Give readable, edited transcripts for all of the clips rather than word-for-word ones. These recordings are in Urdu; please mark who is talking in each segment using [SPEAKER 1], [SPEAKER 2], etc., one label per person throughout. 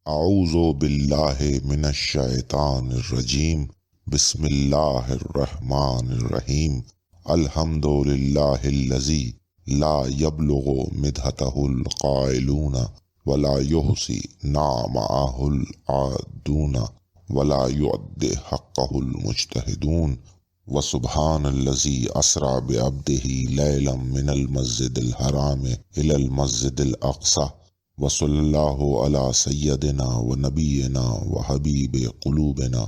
[SPEAKER 1] اعوذ باللہ من الشیطان الرجیم بسم اللہ الرحمن الرحیم الحمد للہ الذی لا یبلغ مدحتہ القائلون ولا یحصی نعمہ العادون ولا یعد حقہ المجتہدون وسبحان الذی اسری بعبدہ لیلا من المسجد الحرام الی المسجد الاقصی وصلی اللہ علی سیدنا و نبینا و حبیب قلوبنا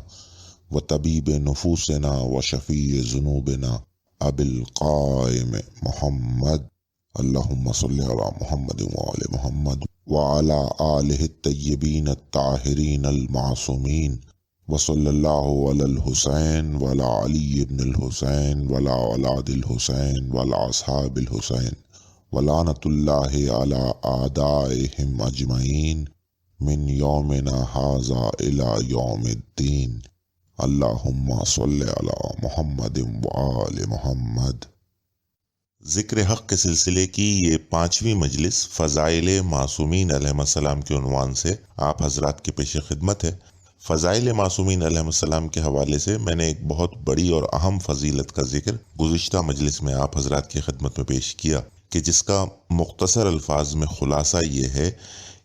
[SPEAKER 1] و طبیب نفوسنا و شفیع ذنوبنا ابی القائم محمد اللہم صلی علی محمد و آل محمد و علی آلہ الطیبین الطاہرین المعصومین وصلی اللہ علی الحسین و علی علی بن الحسین و علی اولاد الحسین و علی اصحاب الحسین ولعنت اللہ علی اعدائہم اجمعین من یومنا ھذا الی یوم الدین اللہم صلی علی محمد و آل محمد۔ ذکر حق کے سلسلے کی یہ 5ویں مجلس فضائل معصومین علیہ السلام کے عنوان سے آپ حضرات کے پیش خدمت ہے۔ فضائل معصومین علیہ السلام کے حوالے سے میں نے ایک بہت بڑی اور اہم فضیلت کا ذکر گزشتہ مجلس میں آپ حضرات کی خدمت میں پیش کیا کہ جس کا مختصر الفاظ میں خلاصہ یہ ہے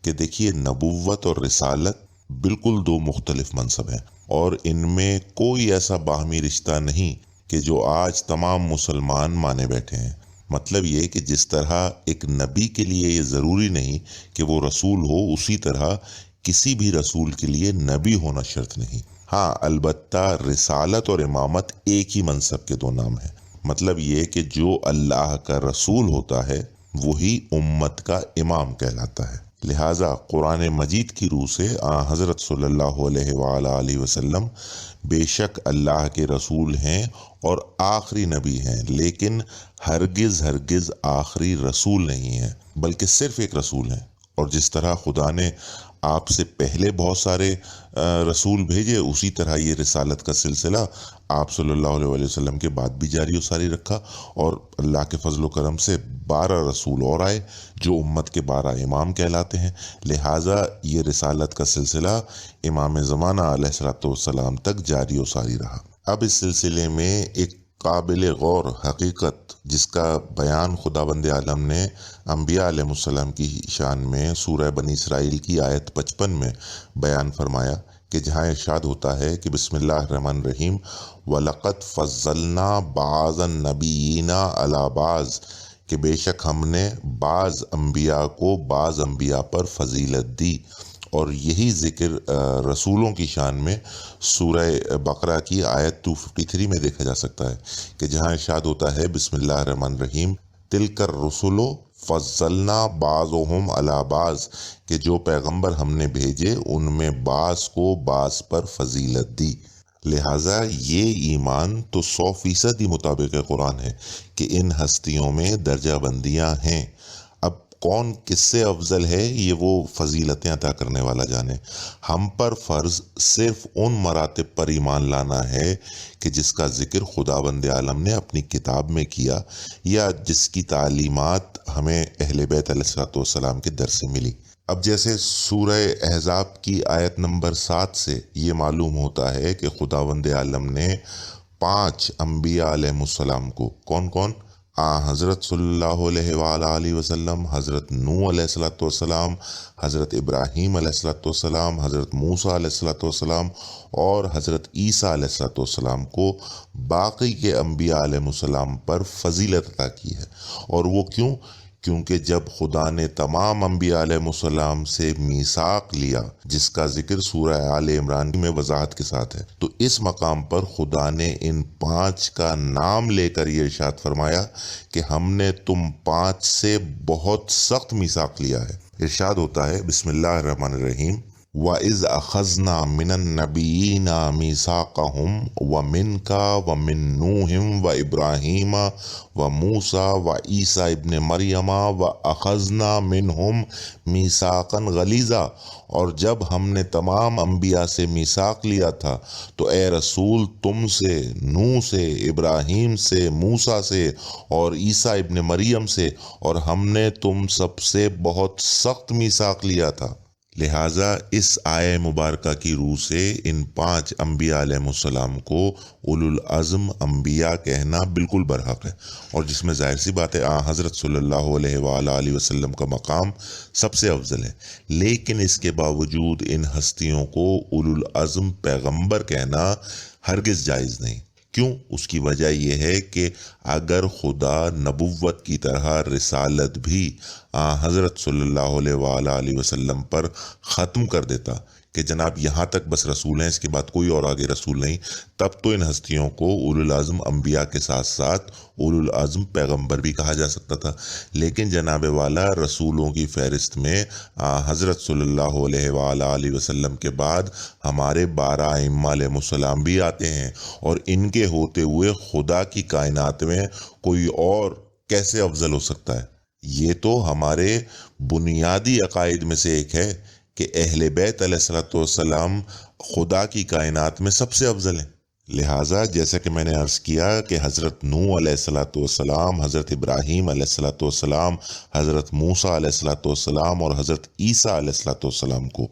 [SPEAKER 1] کہ دیکھیے، نبوت اور رسالت بالکل دو مختلف منصب ہیں، اور ان میں کوئی ایسا باہمی رشتہ نہیں کہ جو آج تمام مسلمان مانے بیٹھے ہیں۔ مطلب یہ کہ جس طرح ایک نبی کے لیے یہ ضروری نہیں کہ وہ رسول ہو، اسی طرح کسی بھی رسول کے لیے نبی ہونا شرط نہیں۔ ہاں، البتہ رسالت اور امامت ایک ہی منصب کے دو نام ہیں۔ مطلب یہ کہ جو اللہ کا رسول ہوتا ہے وہی امت کا امام کہلاتا ہے۔ لہٰذا قرآن مجید کی روح سے حضرت صلی اللہ علیہ وآلہ وسلم بے شک اللہ کے رسول ہیں اور آخری نبی ہیں، لیکن ہرگز آخری رسول نہیں ہیں، بلکہ صرف ایک رسول ہیں۔ اور جس طرح خدا نے آپ سے پہلے بہت سارے رسول بھیجے، اسی طرح یہ رسالت کا سلسلہ آپ صلی اللہ علیہ وسلم کے بعد بھی جاری و ساری رکھا، اور اللہ کے فضل و کرم سے 12 رسول اور آئے جو امت کے 12 امام کہلاتے ہیں۔ لہٰذا یہ رسالت کا سلسلہ امام زمانہ علیہ الصلوۃ والسلام تک جاری و ساری رہا۔ اب اس سلسلے میں ایک قابل غور حقیقت جس کا بیان خداوند عالم نے انبیاء علیہ السلام کی شان میں سورہ بنی اسرائیل کی آیت 55 میں بیان فرمایا کہ جہاں ارشاد ہوتا ہے کہ بسم اللہ الرحمن الرحیم وَلَقَدْ فَضَّلْنَا بَعْضَ النَّبِيِّينَ عَلَى بَعْضٍ، کہ بے شک ہم نے بعض انبیاء کو بعض انبیاء پر فضیلت دی۔ اور یہی ذکر رسولوں کی شان میں سورہ بقرہ کی آیت 253 میں دیکھا جا سکتا ہے کہ جہاں ارشاد ہوتا ہے بسم اللہ الرحمن الرحیم تِلْكَ الرُّسُلُ فَضَّلْنَا بَعْضُهُمْ عَلَى بَعْضٍ، کہ جو پیغمبر ہم نے بھیجے ان میں بعض کو بعض پر فضیلت دی۔ لہٰذا یہ ایمان تو 100% ہی مطابق قرآن ہے کہ ان ہستیوں میں درجہ بندیاں ہیں۔ اب کون کس سے افضل ہے یہ وہ فضیلتیں عطا کرنے والا جانے۔ ہم پر فرض صرف ان مراتب پر ایمان لانا ہے کہ جس کا ذکر خداوند عالم نے اپنی کتاب میں کیا یا جس کی تعلیمات ہمیں اہل بیت علیہ الصلوۃ والسلام کے در سے ملی۔ اب جیسے سورہ احزاب کی آیت نمبر 7 سے یہ معلوم ہوتا ہے کہ خداوند عالم نے 5 انبیاء علیہ السلام کو، کون حضرت صلی اللہ علیہ وآلہ وسلم، حضرت نوح علیہ الصلوۃ والسلام، حضرت ابراہیم علیہ الصلوۃ والسلام، حضرت موسیٰ علیہ الصلوۃ والسلام اور حضرت عیسیٰ علیہ الصلوۃ والسلام کو باقی کے انبیاء علیہ السلام پر فضیلت عطا کی ہے۔ اور وہ کیونکہ جب خدا نے تمام انبیاء علیہ السلام سے میثاق لیا، جس کا ذکر سورہ آل عمران میں وضاحت کے ساتھ ہے، تو اس مقام پر خدا نے ان 5 کا نام لے کر یہ ارشاد فرمایا کہ ہم نے تم 5 سے بہت سخت میثاق لیا ہے۔ ارشاد ہوتا ہے بسم اللہ الرحمن الرحیم وَإِذْ أَخَذْنَا مِنَ النَّبِيِّينَ مِيثَاقَهُمْ وَمِنْكَ وَمِن نُوحٍ وَإِبْرَاهِيمَ وَمُوسَىٰ وَعِيسَىٰ ابْنِ مَرْيَمَ وَأَخَذْنَا مِنْهُمْ مِيثَاقًا غَلِيظًا، اور جب ہم نے تمام انبیاء سے میثاق لیا تھا تو اے رسول تم سے، نوح سے، ابراہیم سے، موسیٰ سے اور عیسیٰ ابن مریم سے، اور ہم نے تم سب سے بہت سخت میثاق لیا تھا۔ لہٰذا اس آیہ مبارکہ کی روح سے ان 5 انبیاء علیہ السلام کو اولو العزم انبیاء کہنا بالکل برحق ہے، اور جس میں ظاہر سی بات ہے حضرت صلی اللہ علیہ وآلہ وسلم کا مقام سب سے افضل ہے، لیکن اس کے باوجود ان ہستیوں کو اولو العزم پیغمبر کہنا ہرگز جائز نہیں۔ کیوں؟ اس کی وجہ یہ ہے کہ اگر خدا نبوت کی طرح رسالت بھی حضرت صلی اللہ علیہ وآلہ وسلم پر ختم کر دیتا کہ جناب یہاں تک بس رسول ہیں، اس کے بعد کوئی اور آگے رسول نہیں، تب تو ان ہستیوں کو اولو العزم انبیاء کے ساتھ ساتھ اولو العزم پیغمبر بھی کہا جا سکتا تھا۔ لیکن جناب والا رسولوں کی فہرست میں حضرت صلی اللہ علیہ وآلہ وسلم کے بعد ہمارے 12 ائمہ علیہ السلام بھی آتے ہیں، اور ان کے ہوتے ہوئے خدا کی کائنات میں کوئی اور کیسے افضل ہو سکتا ہے؟ یہ تو ہمارے بنیادی عقائد میں سے ایک ہے کہ اہل بیت علیہ الصلوۃ والسلام خدا کی کائنات میں سب سے افضل ہیں۔ لہٰذا جیسا کہ میں نے عرض کیا کہ حضرت نوح علیہ الصلوۃ والسلام، حضرت ابراہیم علیہ الصلوۃ والسلام، حضرت موسیٰ علیہ الصلوۃ والسلام اور حضرت عیسیٰ علیہ الصلوۃ والسلام کو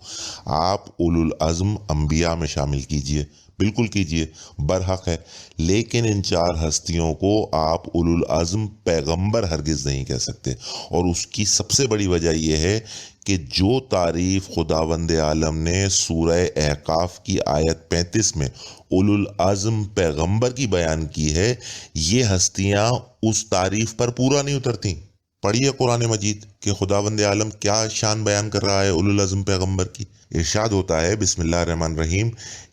[SPEAKER 1] آپ اولو العزم انبیاء میں شامل کیجئے، بالکل کیجئے، برحق ہے، لیکن ان 4 ہستیوں کو آپ اولو العزم پیغمبر ہرگز نہیں کہہ سکتے، اور اس کی سب سے بڑی وجہ یہ ہے کہ جو تعریف خداوند عالم نے سورہ احقاف کی آیت 35 میں اولو العزم پیغمبر کی بیان کی ہے، یہ ہستیاں اس تعریف پر پورا نہیں اترتی۔ پڑھیے قرآن مجید کہ خداوند عالم کیا شان بیان کر رہا ہے اولو العزم پیغمبر کی۔ ارشاد ہوتا ہے بسم اللہ الرحمن الرحیم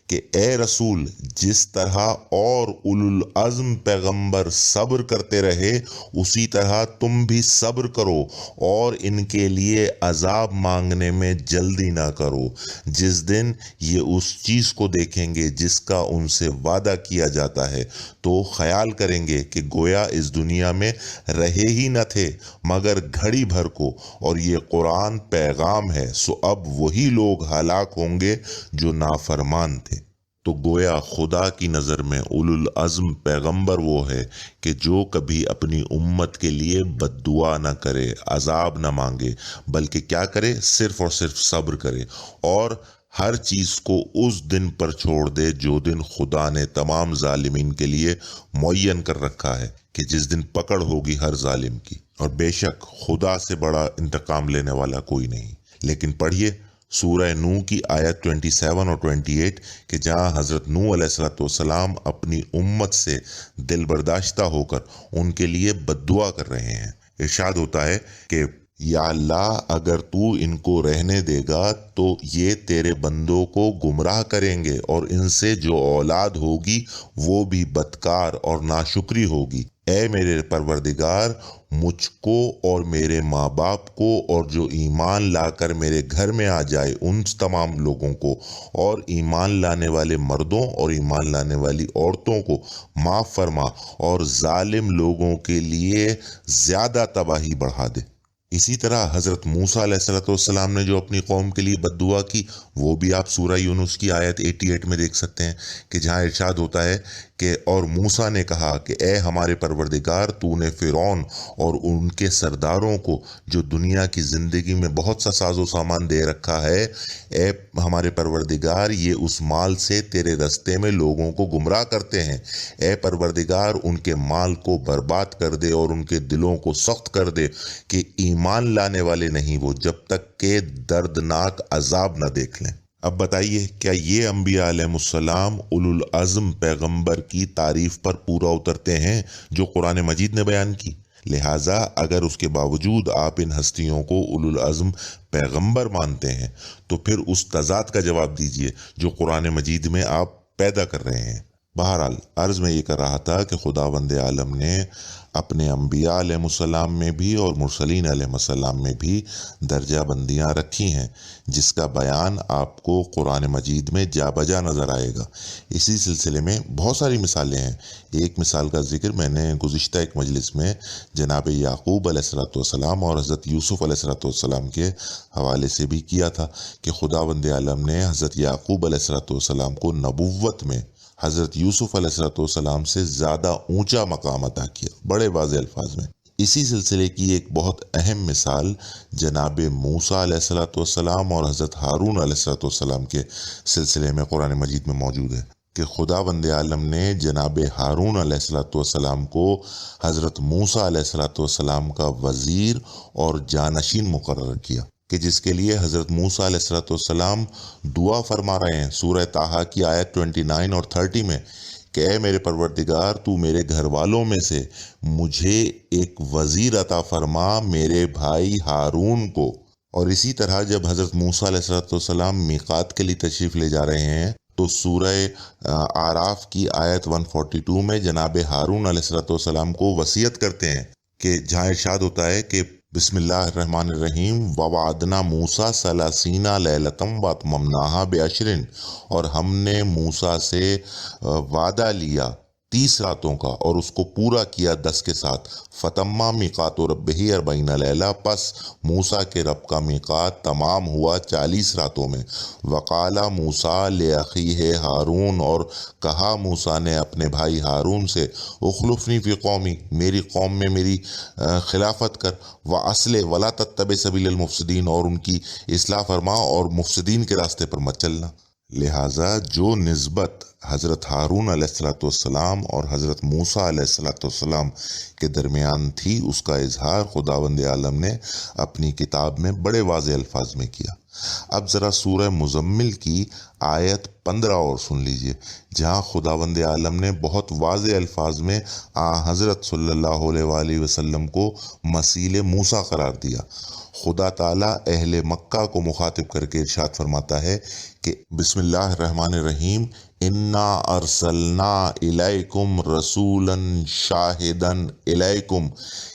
[SPEAKER 1] کہ اے رسول، جس طرح اور اولو العزم پیغمبر صبر کرتے رہے اسی طرح تم بھی صبر کرو، اور ان کے لیے عذاب مانگنے میں جلدی نہ کرو، جس دن یہ اس چیز کو دیکھیں گے جس کا ان سے وعدہ کیا جاتا ہے تو خیال کریں گے کہ گویا اس دنیا میں رہے ہی نہ تھے مگر گھڑی بھر کو، اور یہ قرآن پیغام ہے، سو اب وہی لوگ ہلاک ہوں گے جو نافرمان تھے۔ تو گویا خدا کی نظر میں اولو العزم پیغمبر وہ ہے کہ جو کبھی اپنی امت کے لیے بد دعا نہ کرے، عذاب نہ مانگے، بلکہ کیا کرے؟ صرف اور صرف صبر کرے، اور ہر چیز کو اس دن پر چھوڑ دے جو دن خدا نے تمام ظالمین کے لیے معین کر رکھا ہے، کہ جس دن پکڑ ہوگی ہر ظالم کی، اور بے شک خدا سے بڑا انتقام لینے والا کوئی نہیں۔ لیکن پڑھیے سورہ نوح کی آیت 27 اور 28 کہ جہاں حضرت نوح علیہ السلام اپنی امت سے دل برداشتہ ہو کر ان کے لیے بد دعا کر رہے ہیں۔ ارشاد ہوتا ہے کہ یا اللہ، اگر تو ان کو رہنے دے گا تو یہ تیرے بندوں کو گمراہ کریں گے، اور ان سے جو اولاد ہوگی وہ بھی بدکار اور ناشکری ہوگی۔ اے میرے پروردگار، مجھ کو اور میرے ماں باپ کو اور جو ایمان لا کر میرے گھر میں آ جائے ان تمام لوگوں کو، اور ایمان لانے والے مردوں اور ایمان لانے والی عورتوں کو معاف فرما، اور ظالم لوگوں کے لیے زیادہ تباہی بڑھا دے۔ اسی طرح حضرت موسیٰ علیہ السلام نے جو اپنی قوم کے لیے بد دعا کی وہ بھی آپ سورہ یونس کی آیت 88 میں دیکھ سکتے ہیں کہ جہاں ارشاد ہوتا ہے کہ اور موسیٰ نے کہا کہ اے ہمارے پروردگار، تو نے فرعون اور ان کے سرداروں کو جو دنیا کی زندگی میں بہت سا ساز و سامان دے رکھا ہے، اے ہمارے پروردگار یہ اس مال سے تیرے رستے میں لوگوں کو گمراہ کرتے ہیں، اے پروردگار ان کے مال کو برباد کر دے اور ان کے دلوں کو سخت کر دے کہ ایمان لانے والے نہیں وہ جب تک کہ دردناک عذاب نہ دیکھ لیں۔ اب بتائیے کیا یہ انبیاء علیہ السلام اولو العزم پیغمبر کی تعریف پر پورا اترتے ہیں جو قرآن مجید نے بیان کی؟ لہٰذا اگر اس کے باوجود آپ ان ہستیوں کو اولو العزم پیغمبر مانتے ہیں تو پھر اس تضاد کا جواب دیجئے جو قرآن مجید میں آپ پیدا کر رہے ہیں۔ بہرحال عرض میں یہ کر رہا تھا کہ خداوند عالم نے اپنے انبیاء علیہ السلام میں بھی اور مرسلین علیہ السلام میں بھی درجہ بندیاں رکھی ہیں، جس کا بیان آپ کو قرآن مجید میں جا بجا نظر آئے گا۔ اسی سلسلے میں بہت ساری مثالیں ہیں۔ ایک مثال کا ذکر میں نے گزشتہ ایک مجلس میں جناب یعقوب علیہ السلام اور حضرت یوسف علیہ السلام کے حوالے سے بھی کیا تھا کہ خداوند عالم نے حضرت یعقوب علیہ السلام کو نبوت میں حضرت یوسف علیہ السلام سے زیادہ اونچا مقام عطا کیا، بڑے واضح الفاظ میں۔ اسی سلسلے کی ایک بہت اہم مثال جناب موسیٰ علیہ الصلوۃ والسلام اور حضرت ہارون علیہ الصلوۃ والسلام کے سلسلے میں قرآن مجید میں موجود ہے کہ خداوند عالم نے جناب ہارون علیہ الصلوۃ والسلام کو حضرت موسیٰ علیہ الصلوۃ والسلام کا وزیر اور جانشین مقرر کیا، کہ جس کے لیے حضرت موسیٰ علیہ الصلوۃ والسلام دعا فرما رہے ہیں سورہ طٰہٰ کی آیت 29 اور 30 میں کہ اے میرے پروردگار، تو میرے گھر والوں میں سے مجھے ایک وزیر عطا فرما، میرے بھائی ہارون کو۔ اور اسی طرح جب حضرت موسیٰ علیہ الصلوۃ والسلام میقات کے لیے تشریف لے جا رہے ہیں تو سورہ اعراف کی آیت 142 میں جناب ہارون علیہ الصلوۃ والسلام کو وصیت کرتے ہیں کہ جہاں ارشاد ہوتا ہے کہ بسم اللہ الرحمن الرحیم ووعدنا موسیٰ ثلاثین لیلۃ واتممناہا بعشر، اور ہم نے موسیٰ سے وعدہ لیا 30 راتوں کا اور اس کو پورا کیا 10 کے ساتھ۔ فتمہ میقات ربہ 40 لیلہ، پس موسیٰ کے رب کا میقات تمام ہوا 40 راتوں میں۔ وقال موسیٰ لأخیہ ہارون، اور کہا موسیٰ نے اپنے بھائی ہارون سے اخلفنی فی قومی، میری قوم میں میری خلافت کر، وأصلح ولا تتبع سبیل المفسدین، اور ان کی اصلاح فرما اور مفسدین کے راستے پر مت چلنا۔ لہٰذا جو نسبت حضرت ہارون علیہ الصلوۃ والسلام اور حضرت موسیٰ علیہ الصلوۃ والسلام کے درمیان تھی، اس کا اظہار خداوند عالم نے اپنی کتاب میں بڑے واضح الفاظ میں کیا۔ اب ذرا سورہ مزمل کی آیت 15 اور سن لیجئے، جہاں خداوند عالم نے بہت واضح الفاظ میں حضرت صلی اللہ علیہ وآلہ وسلم کو مثیل موسیٰ قرار دیا۔ خدا تعالیٰ اہل مکہ کو مخاطب کر کے ارشاد فرماتا ہے کہ بسم اللہ الرحمن الرحیم انا ارسلنا الیکم رسولا شاہدا الیکم،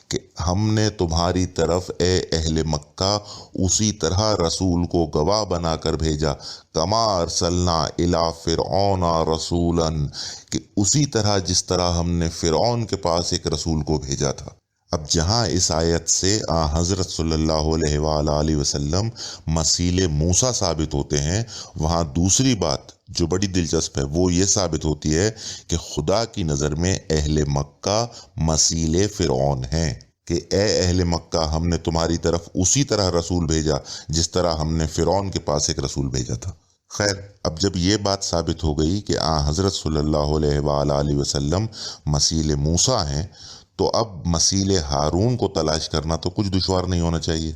[SPEAKER 1] کہ ہم نے تمہاری طرف اے اہل مکہ اسی طرح رسول کو گواہ بنا کر بھیجا، کما ارسلنا الی فرعون رسولا، کہ اسی طرح جس طرح ہم نے فرعون کے پاس ایک رسول کو بھیجا تھا۔ اب جہاں اس آیت سے حضرت صلی اللہ علیہ وآلہ وسلم مثیل موسیٰ ثابت ہوتے ہیں، وہاں دوسری بات جو بڑی دلچسپ ہے وہ یہ ثابت ہوتی ہے کہ خدا کی نظر میں اہل مکہ مثیل فرعون ہیں، کہ اے اہل مکہ ہم نے تمہاری طرف اسی طرح رسول بھیجا جس طرح ہم نے فرعون کے پاس ایک رسول بھیجا تھا۔ خیر، اب جب یہ بات ثابت ہو گئی کہ حضرت صلی اللہ علیہ وآلہ وسلم مثیل موسیٰ ہیں، تو اب مثیل ہارون کو تلاش کرنا تو کچھ دشوار نہیں ہونا چاہیے۔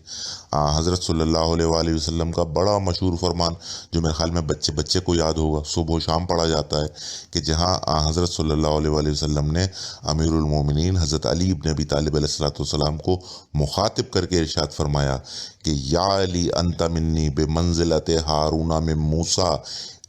[SPEAKER 1] حضرت صلی اللہ علیہ وآلہ وسلم کا بڑا مشہور فرمان جو میرے خیال میں بچے بچے کو یاد ہوگا، صبح و شام پڑھا جاتا ہے، کہ جہاں حضرت صلی اللہ علیہ وآلہ وسلم نے امیر المومنین حضرت علی بن ابی طالب علیہ الصلوۃ والسلام کو مخاطب کر کے ارشاد فرمایا کہ یا علی انت منی بمنزلۃ ہارون من موسیٰ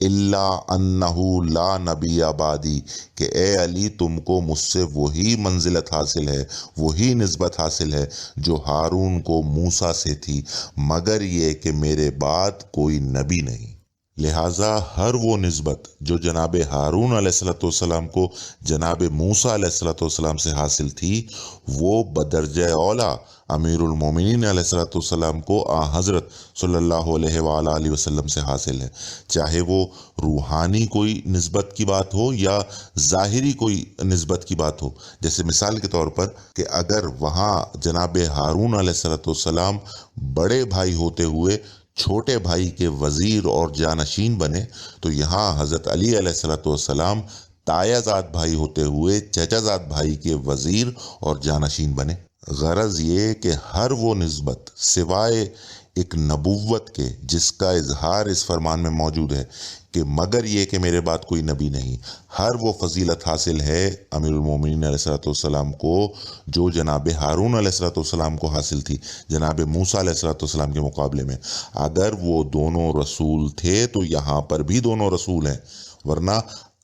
[SPEAKER 1] الا انہ لا نبی بعدی، کہ اے علی تم کو مجھ سے وہی منزلت حاصل ہے، وہی نسبت حاصل ہے جو ہارون کو موسیٰ سے تھی، مگر یہ کہ میرے بعد کوئی نبی نہیں۔ لہٰذا ہر وہ نسبت جو جناب ہارون علیہ الصلوۃ والسلام کو جناب موسیٰ علیہ الصلوۃ والسلام سے حاصل تھی، وہ بدرجہ اولیٰ امیر المومنین علیہ الصلوۃ والسلام کو حضرت صلی اللہ علیہ وآلہ وسلم سے حاصل ہے، چاہے وہ روحانی کوئی نسبت کی بات ہو یا ظاہری کوئی نسبت کی بات ہو۔ جیسے مثال کے طور پر کہ اگر وہاں جناب ہارون علیہ الصلوۃ والسلام بڑے بھائی ہوتے ہوئے چھوٹے بھائی کے وزیر اور جانشین بنے، تو یہاں حضرت علی علیہ الصلوۃ والسلام تایا زاد بھائی ہوتے ہوئے چچا زاد بھائی کے وزیر اور جانشین بنے۔ غرض یہ کہ ہر وہ نسبت سوائے ایک نبوت کے جس کا اظہار اس فرمان میں موجود ہے کہ مگر یہ کہ میرے بعد کوئی نبی نہیں، ہر وہ فضیلت حاصل ہے امیر المومنین علیہ الصلوۃ والسلام کو جو جناب ہارون علیہ الصلوۃ والسلام کو حاصل تھی جناب موسیٰ علیہ الصلوۃ والسلام کے مقابلے میں۔ اگر وہ دونوں رسول تھے تو یہاں پر بھی دونوں رسول ہیں، ورنہ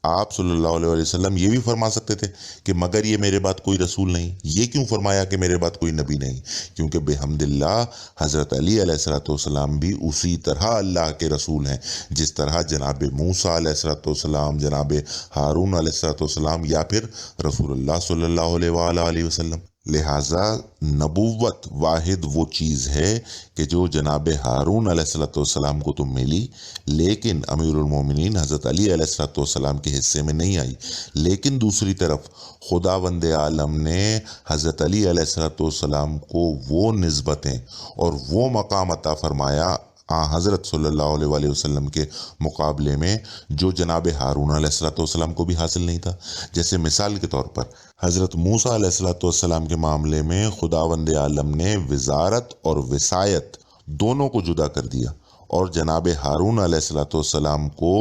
[SPEAKER 1] آپ صلی اللہ علیہ وسلم یہ بھی فرما سکتے تھے کہ مگر یہ میرے بعد کوئی رسول نہیں۔ یہ کیوں فرمایا کہ میرے بعد کوئی نبی نہیں؟ کیونکہ بحمد اللہ حضرت علی علیہ الصلوۃ والسلام بھی اسی طرح اللہ کے رسول ہیں جس طرح جناب موسیٰ علیہ الصلوۃ والسلام، جناب ہارون علیہ الصلوۃ والسلام یا پھر رسول اللہ صلی اللہ علیہ وآلہ وسلم۔ لہٰذا نبوت واحد وہ چیز ہے کہ جو جناب ہارون علیہ السلام کو تو ملی، لیکن امیر المومنین حضرت علی علیہ السلام کے حصے میں نہیں آئی۔ لیکن دوسری طرف خداوند عالم نے حضرت علی علیہ السلام کو وہ نسبتیں اور وہ مقام عطا فرمایا حضرت صلی اللہ علیہ وآلہ وسلم کے مقابلے میں جو جناب ہارون علیہ السلام کو بھی حاصل نہیں تھا۔ جیسے مثال کے طور پر حضرت موسیٰ علیہ السلام کے معاملے میں خداوند عالم نے وزارت اور وصایت دونوں کو جدا کر دیا، اور جناب ہارون علیہ السلام کو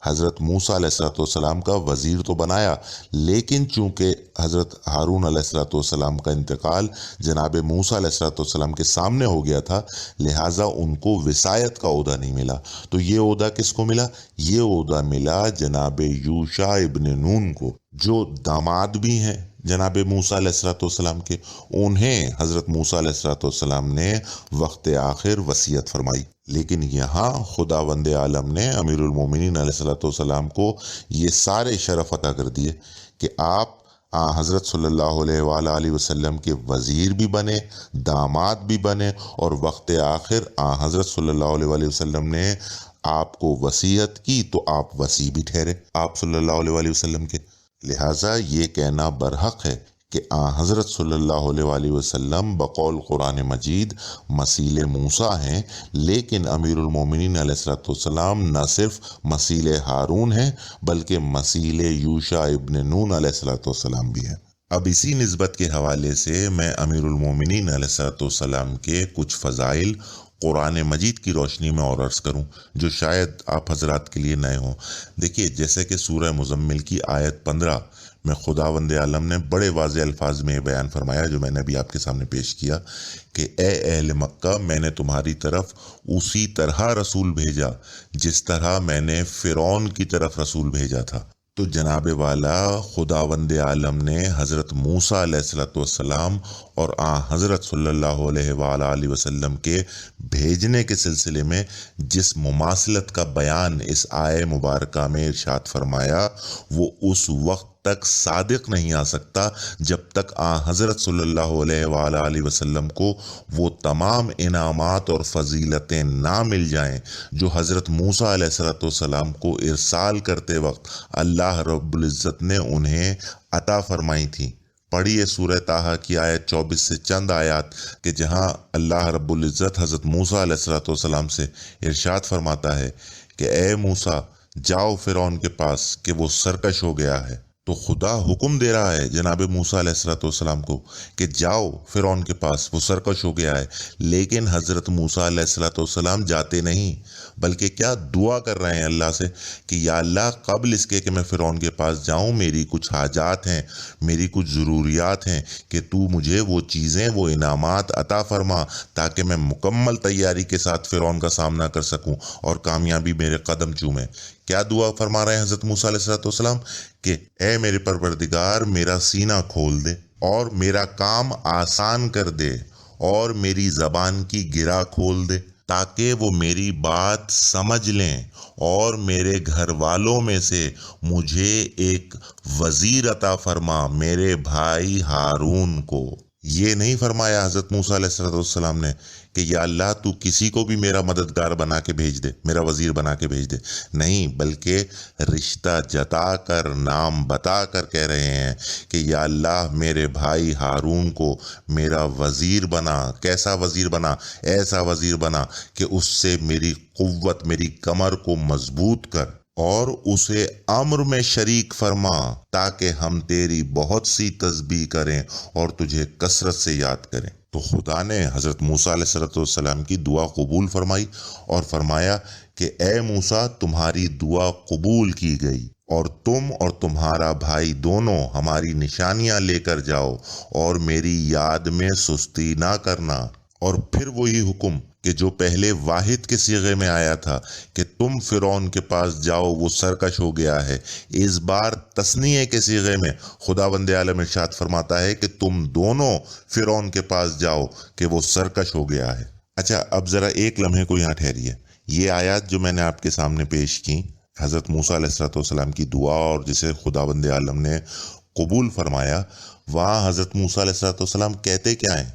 [SPEAKER 1] حضرت موسیٰ علیہ السلام کا وزیر تو بنایا، لیکن چونکہ حضرت ہارون علیہ السلام کا انتقال جناب موسیٰ علیہ السلام کے سامنے ہو گیا تھا، لہٰذا ان کو وصایت کا عہدہ نہیں ملا۔ تو یہ عہدہ کس کو ملا؟ یہ عہدہ ملا جناب یوشع ابن نون کو، جو داماد بھی ہیں جناب موسیٰ علیہ السلام کے۔ انہیں حضرت موسیٰ علیہ السلام نے وقت آخر وصیت فرمائی، لیکن یہاں خداوند عالم نے امیر المومنین علیہ السلام کو یہ سارے شرف عطا کر دیے کہ آپ حضرت صلی اللہ علیہ وآلہ وسلم کے وزیر بھی بنے، داماد بھی بنے، اور وقت آخر حضرت صلی اللہ علیہ وآلہ وسلم نے آپ کو وصیت کی تو آپ وصی بھی ٹھہرے آپ صلی اللہ علیہ وآلہ وسلم کے۔ لہٰذا یہ کہنا برحق ہے کہ حضرت صلی اللہ علیہ وآلہ وسلم بقول قرآن مجید مثیل موسیٰ ہیں، لیکن امیر المومنین علیہ السلام نہ صرف مثیل ہارون ہیں بلکہ مثیل یوشع ابن نون علیہ السلام بھی ہیں۔ اب اسی نسبت کے حوالے سے میں امیر المومنین علیہ السلام کے کچھ فضائل قرآن مجید کی روشنی میں اور عرض کروں جو شاید آپ حضرات کے لیے نئے ہوں۔ دیکھیے، جیسے کہ سورہ مزمل کی آیت 15 میں خداوند عالم نے بڑے واضح الفاظ میں بیان فرمایا، جو میں نے بھی آپ کے سامنے پیش کیا، کہ اے اہل مکہ، میں نے تمہاری طرف اسی طرح رسول بھیجا جس طرح میں نے فرعون کی طرف رسول بھیجا تھا۔ تو جناب والا خداوند عالم نے حضرت موسیٰ علیہ السلام اور حضرت صلی اللہ علیہ وآلہ وسلم کے بھیجنے کے سلسلے میں جس مماثلت کا بیان اس آیہ مبارکہ میں ارشاد فرمایا، وہ اس وقت تک صادق نہیں آ سکتا جب تک حضرت صلی اللہ علیہ وآلہ وسلم کو وہ تمام انعامات اور فضیلتیں نہ مل جائیں جو حضرت موسیٰ علیہ السلام کو ارسال کرتے وقت اللہ رب العزت نے انہیں عطا فرمائی تھی۔ پڑھیے سورہ طٰہٰ کی آیت 24 سے چند آیات کہ جہاں اللہ رب العزت حضرت موسیٰ علیہ السلام سے ارشاد فرماتا ہے کہ اے موسیٰ، جاؤ فرعون کے پاس کہ وہ سرکش ہو گیا ہے۔ تو خدا حکم دے رہا ہے جناب موسیٰ علیہ السلام کو کہ جاؤ فرعون کے پاس، وہ سرکش ہو گیا ہے، لیکن حضرت موسیٰ علیہ السلام جاتے نہیں، بلکہ کیا دعا کر رہے ہیں اللہ سے کہ یا اللہ، قبل اس کے کہ میں فرعون کے پاس جاؤں، میری کچھ حاجات ہیں، میری کچھ ضروریات ہیں، کہ تو مجھے وہ چیزیں، وہ انعامات عطا فرما تاکہ میں مکمل تیاری کے ساتھ فرعون کا سامنا کر سکوں اور کامیابی میرے قدم چومے۔ کیا دعا فرما رہے ہیں حضرت موسیٰ علیہ السلام کہ اے میرے پروردگار، میرا سینہ کھول دے اور میرا کام آسان کر دے اور میری زبان کی گرہ کھول دے تاکہ وہ میری بات سمجھ لیں، اور میرے گھر والوں میں سے مجھے ایک وزیر عطا فرما، میرے بھائی ہارون کو۔ یہ نہیں فرمایا حضرت موسیٰ علیہ السلام نے کہ یا اللہ، تو کسی کو بھی میرا مددگار بنا کے بھیج دے، میرا وزیر بنا کے بھیج دے، نہیں، بلکہ رشتہ جتا کر، نام بتا کر کہہ رہے ہیں کہ یا اللہ، میرے بھائی ہارون کو میرا وزیر بنا۔ کیسا وزیر بنا؟ ایسا وزیر بنا کہ اس سے میری قوت، میری کمر کو مضبوط کر، اور اسے امر میں شریک فرما تاکہ ہم تیری بہت سی تسبیح کریں اور تجھے کثرت سے یاد کریں۔ تو خدا نے حضرت موسیٰ علیہ السلام کی دعا قبول فرمائی اور فرمایا کہ اے موسیٰ، تمہاری دعا قبول کی گئی، اور تم اور تمہارا بھائی دونوں ہماری نشانیاں لے کر جاؤ اور میری یاد میں سستی نہ کرنا۔ اور پھر وہی حکم کہ جو پہلے واحد کے صیغے میں آیا تھا کہ تم فرعون کے پاس جاؤ، وہ سرکش ہو گیا ہے، اس بار تثنیے کے صیغے میں خداوند عالم ارشاد فرماتا ہے کہ تم دونوں فرعون کے پاس جاؤ کہ وہ سرکش ہو گیا ہے۔ اچھا، اب ذرا ایک لمحے کو یہاں ٹھہریے۔ یہ آیات جو میں نے آپ کے سامنے پیش کی، حضرت موسیٰ علیہ السلام کی دعا، اور جسے خداوند عالم نے قبول فرمایا، وہاں حضرت موسیٰ علیہ السلام کہتے کیا ہیں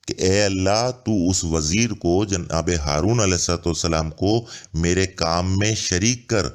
[SPEAKER 1] کہ اے اللہ تو اس وزیر کو جناب ہارون علیہ السلام کو میرے کام میں شریک کر۔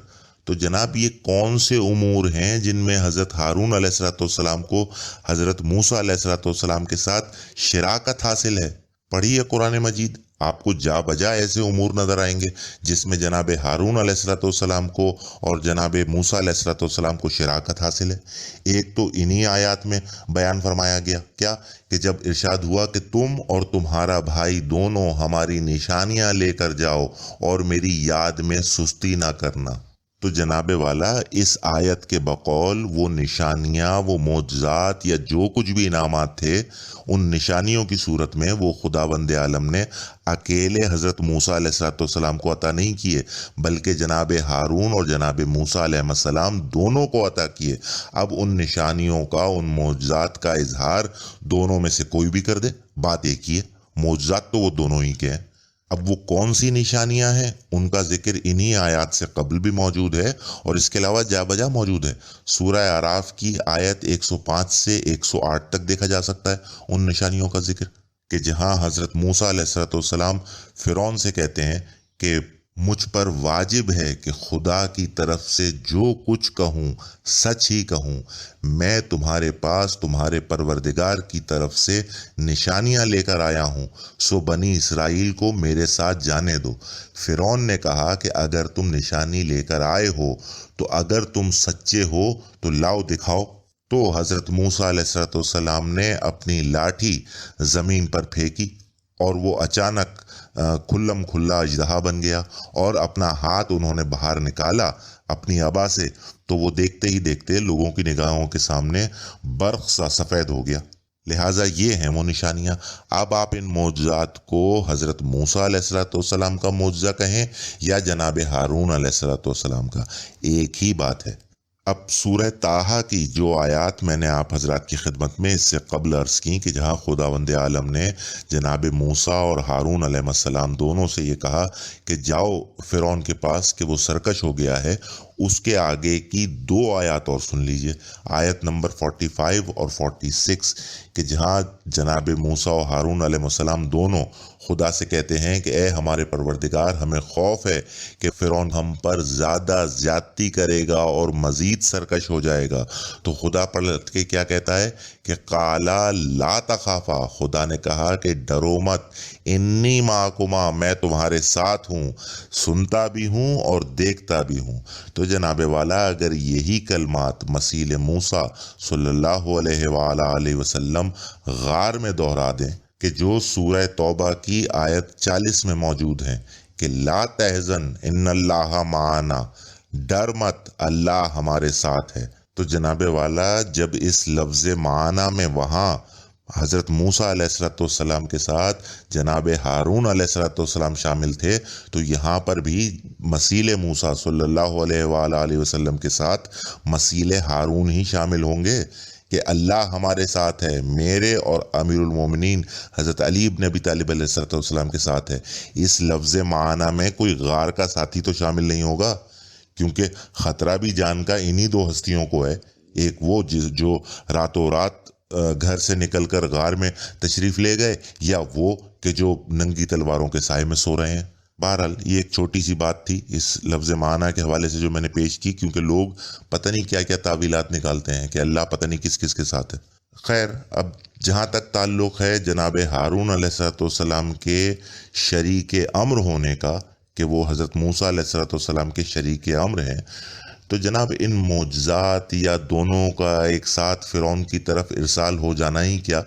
[SPEAKER 1] تو جناب یہ کون سے امور ہیں جن میں حضرت ہارون علیہ السلام کو حضرت موسیٰ علیہ السلام کے ساتھ شراکت حاصل ہے؟ پڑھیے قرآن مجید، آپ کو جا بجا ایسے امور نظر آئیں گے جس میں جناب ہارون علیہ السلام کو اور جناب موسیٰ علیہ السلام کو شراکت حاصل ہے۔ ایک تو انہی آیات میں بیان فرمایا گیا کیا کہ جب ارشاد ہوا کہ تم اور تمہارا بھائی دونوں ہماری نشانیاں لے کر جاؤ اور میری یاد میں سستی نہ کرنا۔ تو جناب والا اس آیت کے بقول وہ نشانیاں، وہ معجزات یا جو کچھ بھی انعامات تھے، ان نشانیوں کی صورت میں وہ خداوند عالم نے اکیلے حضرت موسیٰ علیہ السلام کو عطا نہیں کیے، بلکہ جناب ہارون اور جناب موسیٰ علیہ السلام دونوں کو عطا کیے۔ اب ان نشانیوں کا، ان معجزات کا اظہار دونوں میں سے کوئی بھی کر دے، بات ایک ہی ہے، معجزات تو وہ دونوں ہی کے ہیں۔ اب وہ کون سی نشانیاں ہیں ان کا ذکر انہی آیات سے قبل بھی موجود ہے اور اس کے علاوہ جا بجا موجود ہے۔ سورہ اعراف کی آیت 105 سے 108 تک دیکھا جا سکتا ہے ان نشانیوں کا ذکر، کہ جہاں حضرت موسیٰ علیہ السلام فرعون سے کہتے ہیں کہ مجھ پر واجب ہے کہ خدا کی طرف سے جو کچھ کہوں سچ ہی کہوں، میں تمہارے پاس تمہارے پروردگار کی طرف سے نشانیاں لے کر آیا ہوں، سو بنی اسرائیل کو میرے ساتھ جانے دو۔ فرعون نے کہا کہ اگر تم نشانی لے کر آئے ہو تو اگر تم سچے ہو تو لاؤ دکھاؤ۔ تو حضرت موسیٰ علیہ السلام نے اپنی لاٹھی زمین پر پھینکی اور وہ اچانک کھلم کھلا اژدہا بن گیا، اور اپنا ہاتھ انہوں نے باہر نکالا اپنی عبا سے، تو وہ دیکھتے ہی دیکھتے لوگوں کی نگاہوں کے سامنے برق سا سفید ہو گیا۔ لہٰذا یہ ہیں وہ نشانیاں۔ اب آپ ان معجزات کو حضرت موسیٰ علیہ السلام کا معجزہ کہیں یا جناب ہارون علیہ السلام کا، ایک ہی بات ہے۔ اب سورہ طٰہٰ کی جو آیات میں نے آپ حضرات کی خدمت میں اس سے قبل عرض کی کہ جہاں خداوند عالم نے جناب موسیٰ اور ہارون علیہ السلام دونوں سے یہ کہا کہ جاؤ فرعون کے پاس کہ وہ سرکش ہو گیا ہے، اس کے آگے کی دو آیات اور سن لیجئے، آیت نمبر 45 اور 46، کہ جہاں جناب موسیٰ اور ہارون علیہ السلام دونوں خدا سے کہتے ہیں کہ اے ہمارے پروردگار، ہمیں خوف ہے کہ فرعون ہم پر زیادہ زیادتی کرے گا اور مزید سرکش ہو جائے گا۔ تو خدا پلٹ کے کیا کہتا ہے کہ قالا لا تخافا، خدا نے کہا کہ ڈرو مت، انی معکما، میں تمہارے ساتھ ہوں، سنتا بھی ہوں اور دیکھتا بھی ہوں۔ تو جناب والا اگر یہی کلمات مسیح موسیٰ صلی اللہ علیہ وآلہ وسلم غار میں دہرا دیں کہ جو سورہ توبہ کی آیت 40 میں موجود ہیں کہ لا تحزن ان اللہ معنا، ڈر مت اللہ ہمارے ساتھ ہے، تو جناب والا جب اس لفظ معنا میں وہاں حضرت موسیٰ علیہ السلام کے ساتھ جناب ہارون علیہ السلام شامل تھے، تو یہاں پر بھی مسیح موسیٰ صلی اللہ علیہ وآلہ وسلم کے ساتھ مسیح ہارون ہی شامل ہوں گے کہ اللہ ہمارے ساتھ ہے، میرے اور امیر المومنین حضرت علی بن ابی طالب علیہ السلام کے ساتھ ہے۔ اس لفظ معنا میں کوئی غار کا ساتھی تو شامل نہیں ہوگا، کیونکہ خطرہ بھی جان کا انہی دو ہستیوں کو ہے، ایک وہ جو راتوں رات گھر سے نکل کر غار میں تشریف لے گئے، یا وہ کہ جو ننگی تلواروں کے سائے میں سو رہے ہیں۔ بہرحال یہ ایک چھوٹی سی بات تھی اس لفظ معنی کے حوالے سے جو میں نے پیش کی، کیونکہ لوگ پتہ نہیں کیا کیا تعویلات نکالتے ہیں کہ اللہ پتہ نہیں کس کس کے ساتھ ہے۔ خیر، اب جہاں تک تعلق ہے جناب ہارون علیہ السلام کے شریک امر ہونے کا کہ وہ حضرت موسیٰ علیہ السلام کے شریک امر ہیں، تو جناب ان معجزات یا دونوں کا ایک ساتھ فرعون کی طرف ارسال ہو جانا ہی کیا،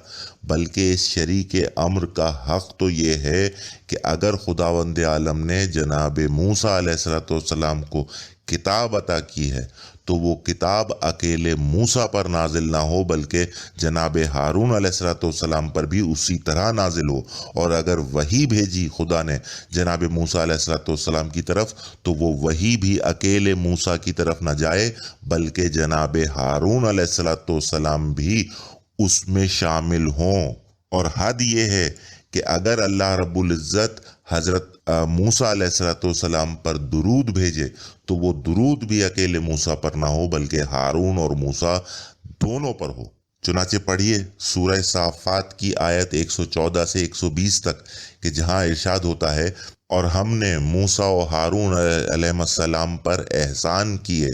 [SPEAKER 1] بلکہ اس شریک امر کا حق تو یہ ہے کہ اگر خداوند عالم نے جناب موسیٰ علیہ السلام کو کتاب عطا کی ہے تو وہ کتاب اکیلے موسیٰ پر نازل نہ ہو بلکہ جناب ہارون علیہ السلام پر بھی اسی طرح نازل ہو، اور اگر وہی بھیجی خدا نے جناب موسیٰ علیہ السلام کی طرف تو وہ وہی بھی اکیلے موسیٰ کی طرف نہ جائے بلکہ جناب ہارون علیہ السلام بھی اس میں شامل ہوں۔ اور حد یہ ہے کہ اگر اللہ رب العزت حضرت موسیٰ علیہ السلام پر درود بھیجے تو وہ درود بھی اکیلے موسیٰ پر نہ ہو بلکہ ہارون اور موسیٰ دونوں پر ہو۔ چنانچہ پڑھیے سورہ صافات کی آیت 114 سے 120 تک کہ جہاں ارشاد ہوتا ہے، اور ہم نے موسیٰ و ہارون علیہ السلام پر احسان کیے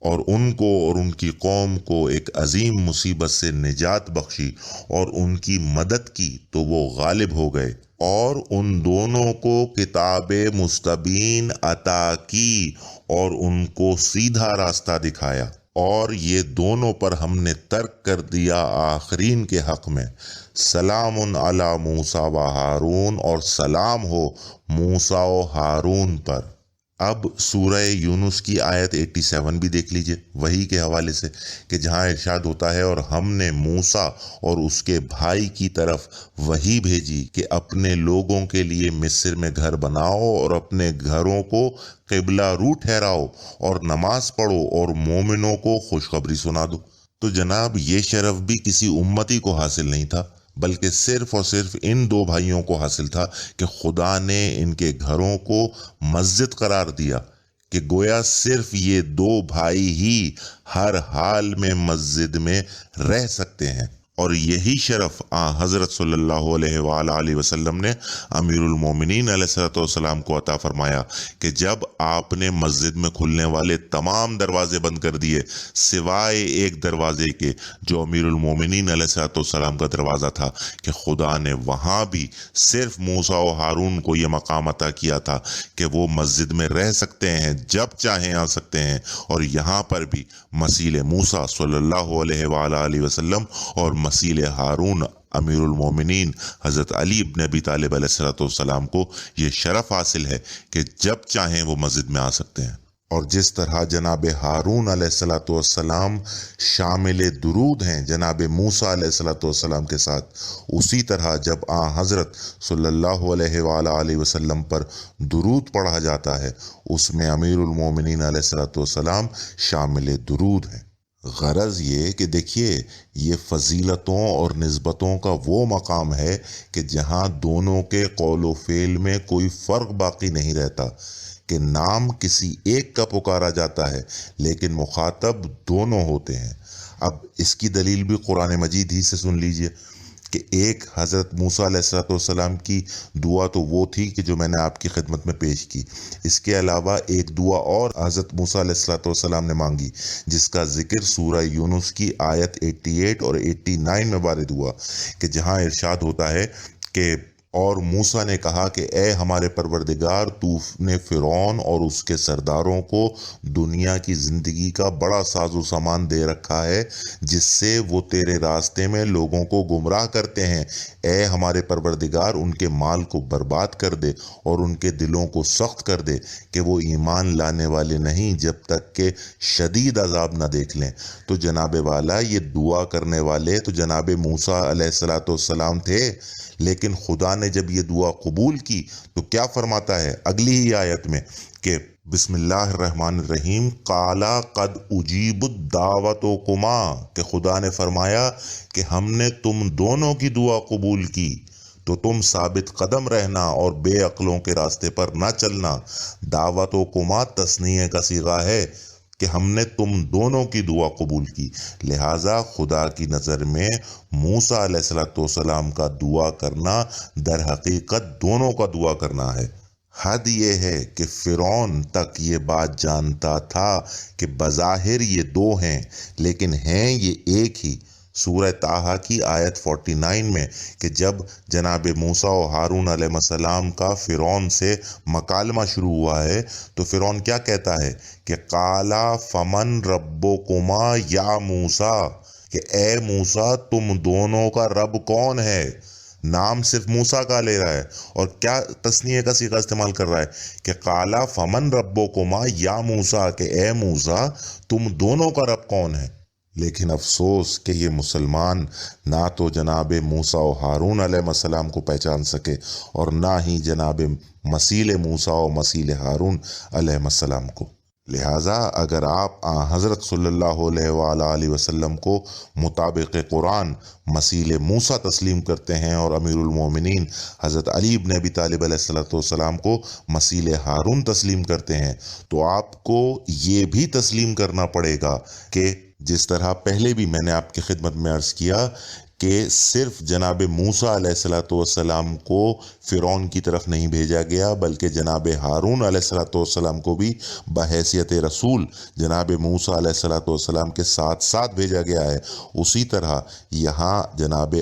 [SPEAKER 1] اور ان کو اور ان کی قوم کو ایک عظیم مصیبت سے نجات بخشی اور ان کی مدد کی تو وہ غالب ہو گئے، اور ان دونوں کو کتاب مستبین عطا کی اور ان کو سیدھا راستہ دکھایا، اور یہ دونوں پر ہم نے ترک کر دیا آخرین کے حق میں۔ سلام علی موسیٰ و ہارون، اور سلام ہو موسیٰ و ہارون پر۔ اب سورہ یونس کی آیت 87 بھی دیکھ لیجئے وہی کے حوالے سے کہ جہاں ارشاد ہوتا ہے، اور ہم نے موسیٰ اور اس کے بھائی کی طرف وحی بھیجی کہ اپنے لوگوں کے لیے مصر میں گھر بناؤ اور اپنے گھروں کو قبلہ رو ٹھہراؤ اور نماز پڑھو اور مومنوں کو خوشخبری سنا دو۔ تو جناب یہ شرف بھی کسی امتی کو حاصل نہیں تھا بلکہ صرف اور صرف ان دو بھائیوں کو حاصل تھا کہ خدا نے ان کے گھروں کو مسجد قرار دیا، کہ گویا صرف یہ دو بھائی ہی ہر حال میں مسجد میں رہ سکتے ہیں۔ اور یہی شرف حضرت صلی اللہ علیہ وآلہ وسلم نے امیر المومنین علیہ السلام کو عطا فرمایا کہ جب آپ نے مسجد میں کھلنے والے تمام دروازے بند کر دیے سوائے ایک دروازے کے جو امیر المومنین علیہ السلام کا دروازہ تھا، کہ خدا نے وہاں بھی صرف موسیٰ و ہارون کو یہ مقام عطا کیا تھا کہ وہ مسجد میں رہ سکتے ہیں، جب چاہیں آ سکتے ہیں، اور یہاں پر بھی مسیل موسیٰ صلی اللہ علیہ وآلہ وسلم اور مسیل ہارون امیر المومنین حضرت علی ابن ابی طالب علیہ السلام کو یہ شرف حاصل ہے کہ جب چاہیں وہ مسجد میں آ سکتے ہیں۔ اور جس طرح جناب ہارون علیہ السلام شامل درود ہیں جناب موسیٰ علیہ السلام کے ساتھ، اسی طرح جب حضرت صلی اللہ علیہ وآلہ وسلم پر درود پڑھا جاتا ہے اس میں امیر المومنین علیہ السلام شامل درود ہیں۔ غرض یہ کہ دیکھیے یہ فضیلتوں اور نسبتوں کا وہ مقام ہے کہ جہاں دونوں کے قول و فعل میں کوئی فرق باقی نہیں رہتا، کہ نام کسی ایک کا پکارا جاتا ہے لیکن مخاطب دونوں ہوتے ہیں۔ اب اس کی دلیل بھی قرآن مجید ہی سے سن لیجئے کہ ایک حضرت موسیٰ علیہ السلام کی دعا تو وہ تھی کہ جو میں نے آپ کی خدمت میں پیش کی، اس کے علاوہ ایک دعا اور حضرت موسیٰ علیہ السلام نے مانگی جس کا ذکر سورہ یونس کی آیت 88 اور 89 میں وارد ہوا، کہ جہاں ارشاد ہوتا ہے کہ اور موسیٰ نے کہا کہ اے ہمارے پروردگار، تو نے فرعون اور اس کے سرداروں کو دنیا کی زندگی کا بڑا ساز و سامان دے رکھا ہے جس سے وہ تیرے راستے میں لوگوں کو گمراہ کرتے ہیں۔ اے ہمارے پروردگار، ان کے مال کو برباد کر دے اور ان کے دلوں کو سخت کر دے کہ وہ ایمان لانے والے نہیں جب تک کہ شدید عذاب نہ دیکھ لیں۔ تو جناب والا یہ دعا کرنے والے تو جناب موسیٰ علیہ السلام تھے، لیکن خدا نے جب یہ دعا قبول کی تو کیا فرماتا ہے اگلی ہی آیت میں کہ بسم اللہ الرحمن الرحیم، قالا قد اجیبت دعوتکما، کہ خدا نے فرمایا کہ ہم نے تم دونوں کی دعا قبول کی، تو تم ثابت قدم رہنا اور بے عقلوں کے راستے پر نہ چلنا۔ دعوتکما تثنیہ کا صیغہ ہے کہ ہم نے تم دونوں کی دعا قبول کی، لہٰذا خدا کی نظر میں موسیٰ علیہ السلام کا دعا کرنا در حقیقت دونوں کا دعا کرنا ہے۔ حد یہ ہے کہ فرعون تک یہ بات جانتا تھا کہ بظاہر یہ دو ہیں لیکن ہیں یہ ایک ہی۔ سورہ طٰہٰ کی آیت 49 میں کہ جب جناب موسیٰ و ہارون علیہ السلام کا فرعون سے مکالمہ شروع ہوا ہے تو فرعون کیا کہتا ہے کہ قالا فمن ربکما یا موسیٰ، کہ اے موسیٰ تم دونوں کا رب کون ہے۔ نام صرف موسیٰ کا لے رہا ہے اور کیا تثنیہ کا صیغہ استعمال کر رہا ہے کہ قالا فمن ربکما یا موسیٰ، کہ اے موسیٰ تم دونوں کا رب کون ہے۔ لیکن افسوس کہ یہ مسلمان نہ تو جناب موسیٰ و ہارون علیہ السلام کو پہچان سکے اور نہ ہی جناب مسیل موسیٰ و مسیل ہارون علیہ السلام کو۔ لہٰذا اگر آپ حضرت صلی اللہ علیہ وآلہ وسلم کو مطابق قرآن مسیل موسیٰ تسلیم کرتے ہیں اور امیر المومنین حضرت علی بن ابی طالب علیہ السلام کو مسیل ہارون تسلیم کرتے ہیں، تو آپ کو یہ بھی تسلیم کرنا پڑے گا کہ جس طرح پہلے بھی میں نے آپ کی خدمت میں عرض کیا کہ صرف جناب موسیٰ علیہ السلام کو فرعون کی طرف نہیں بھیجا گیا، بلکہ جناب ہارون علیہ السلام کو بھی بحیثیت رسول جناب موسیٰ علیہ السلام کے ساتھ ساتھ بھیجا گیا ہے۔ اسی طرح یہاں جناب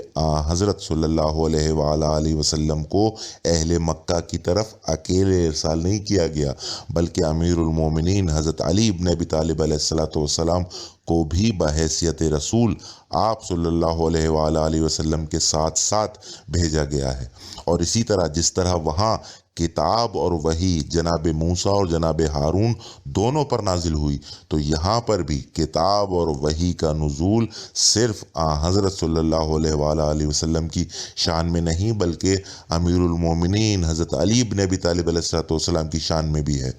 [SPEAKER 1] حضرت صلی اللہ علیہ وآلہ وسلم کو اہل مکہ کی طرف اکیلے ارسال نہیں کیا گیا، بلکہ امیر المومنین حضرت علی بن ابی طالب علیہ السلام کو بھی بحیثیت رسول آپ صلی اللہ علیہ وآلہ وسلم کے ساتھ ساتھ بھیجا گیا ہے۔ اور اسی طرح جس طرح وہاں کتاب اور وحی جناب موسیٰ اور جناب ہارون دونوں پر نازل ہوئی، تو یہاں پر بھی کتاب اور وحی کا نزول صرف حضرت صلی اللہ علیہ وآلہ وسلم کی شان میں نہیں، بلکہ امیر المومنین حضرت علی بن ابی طالب علیہ السلام کی شان میں بھی ہے۔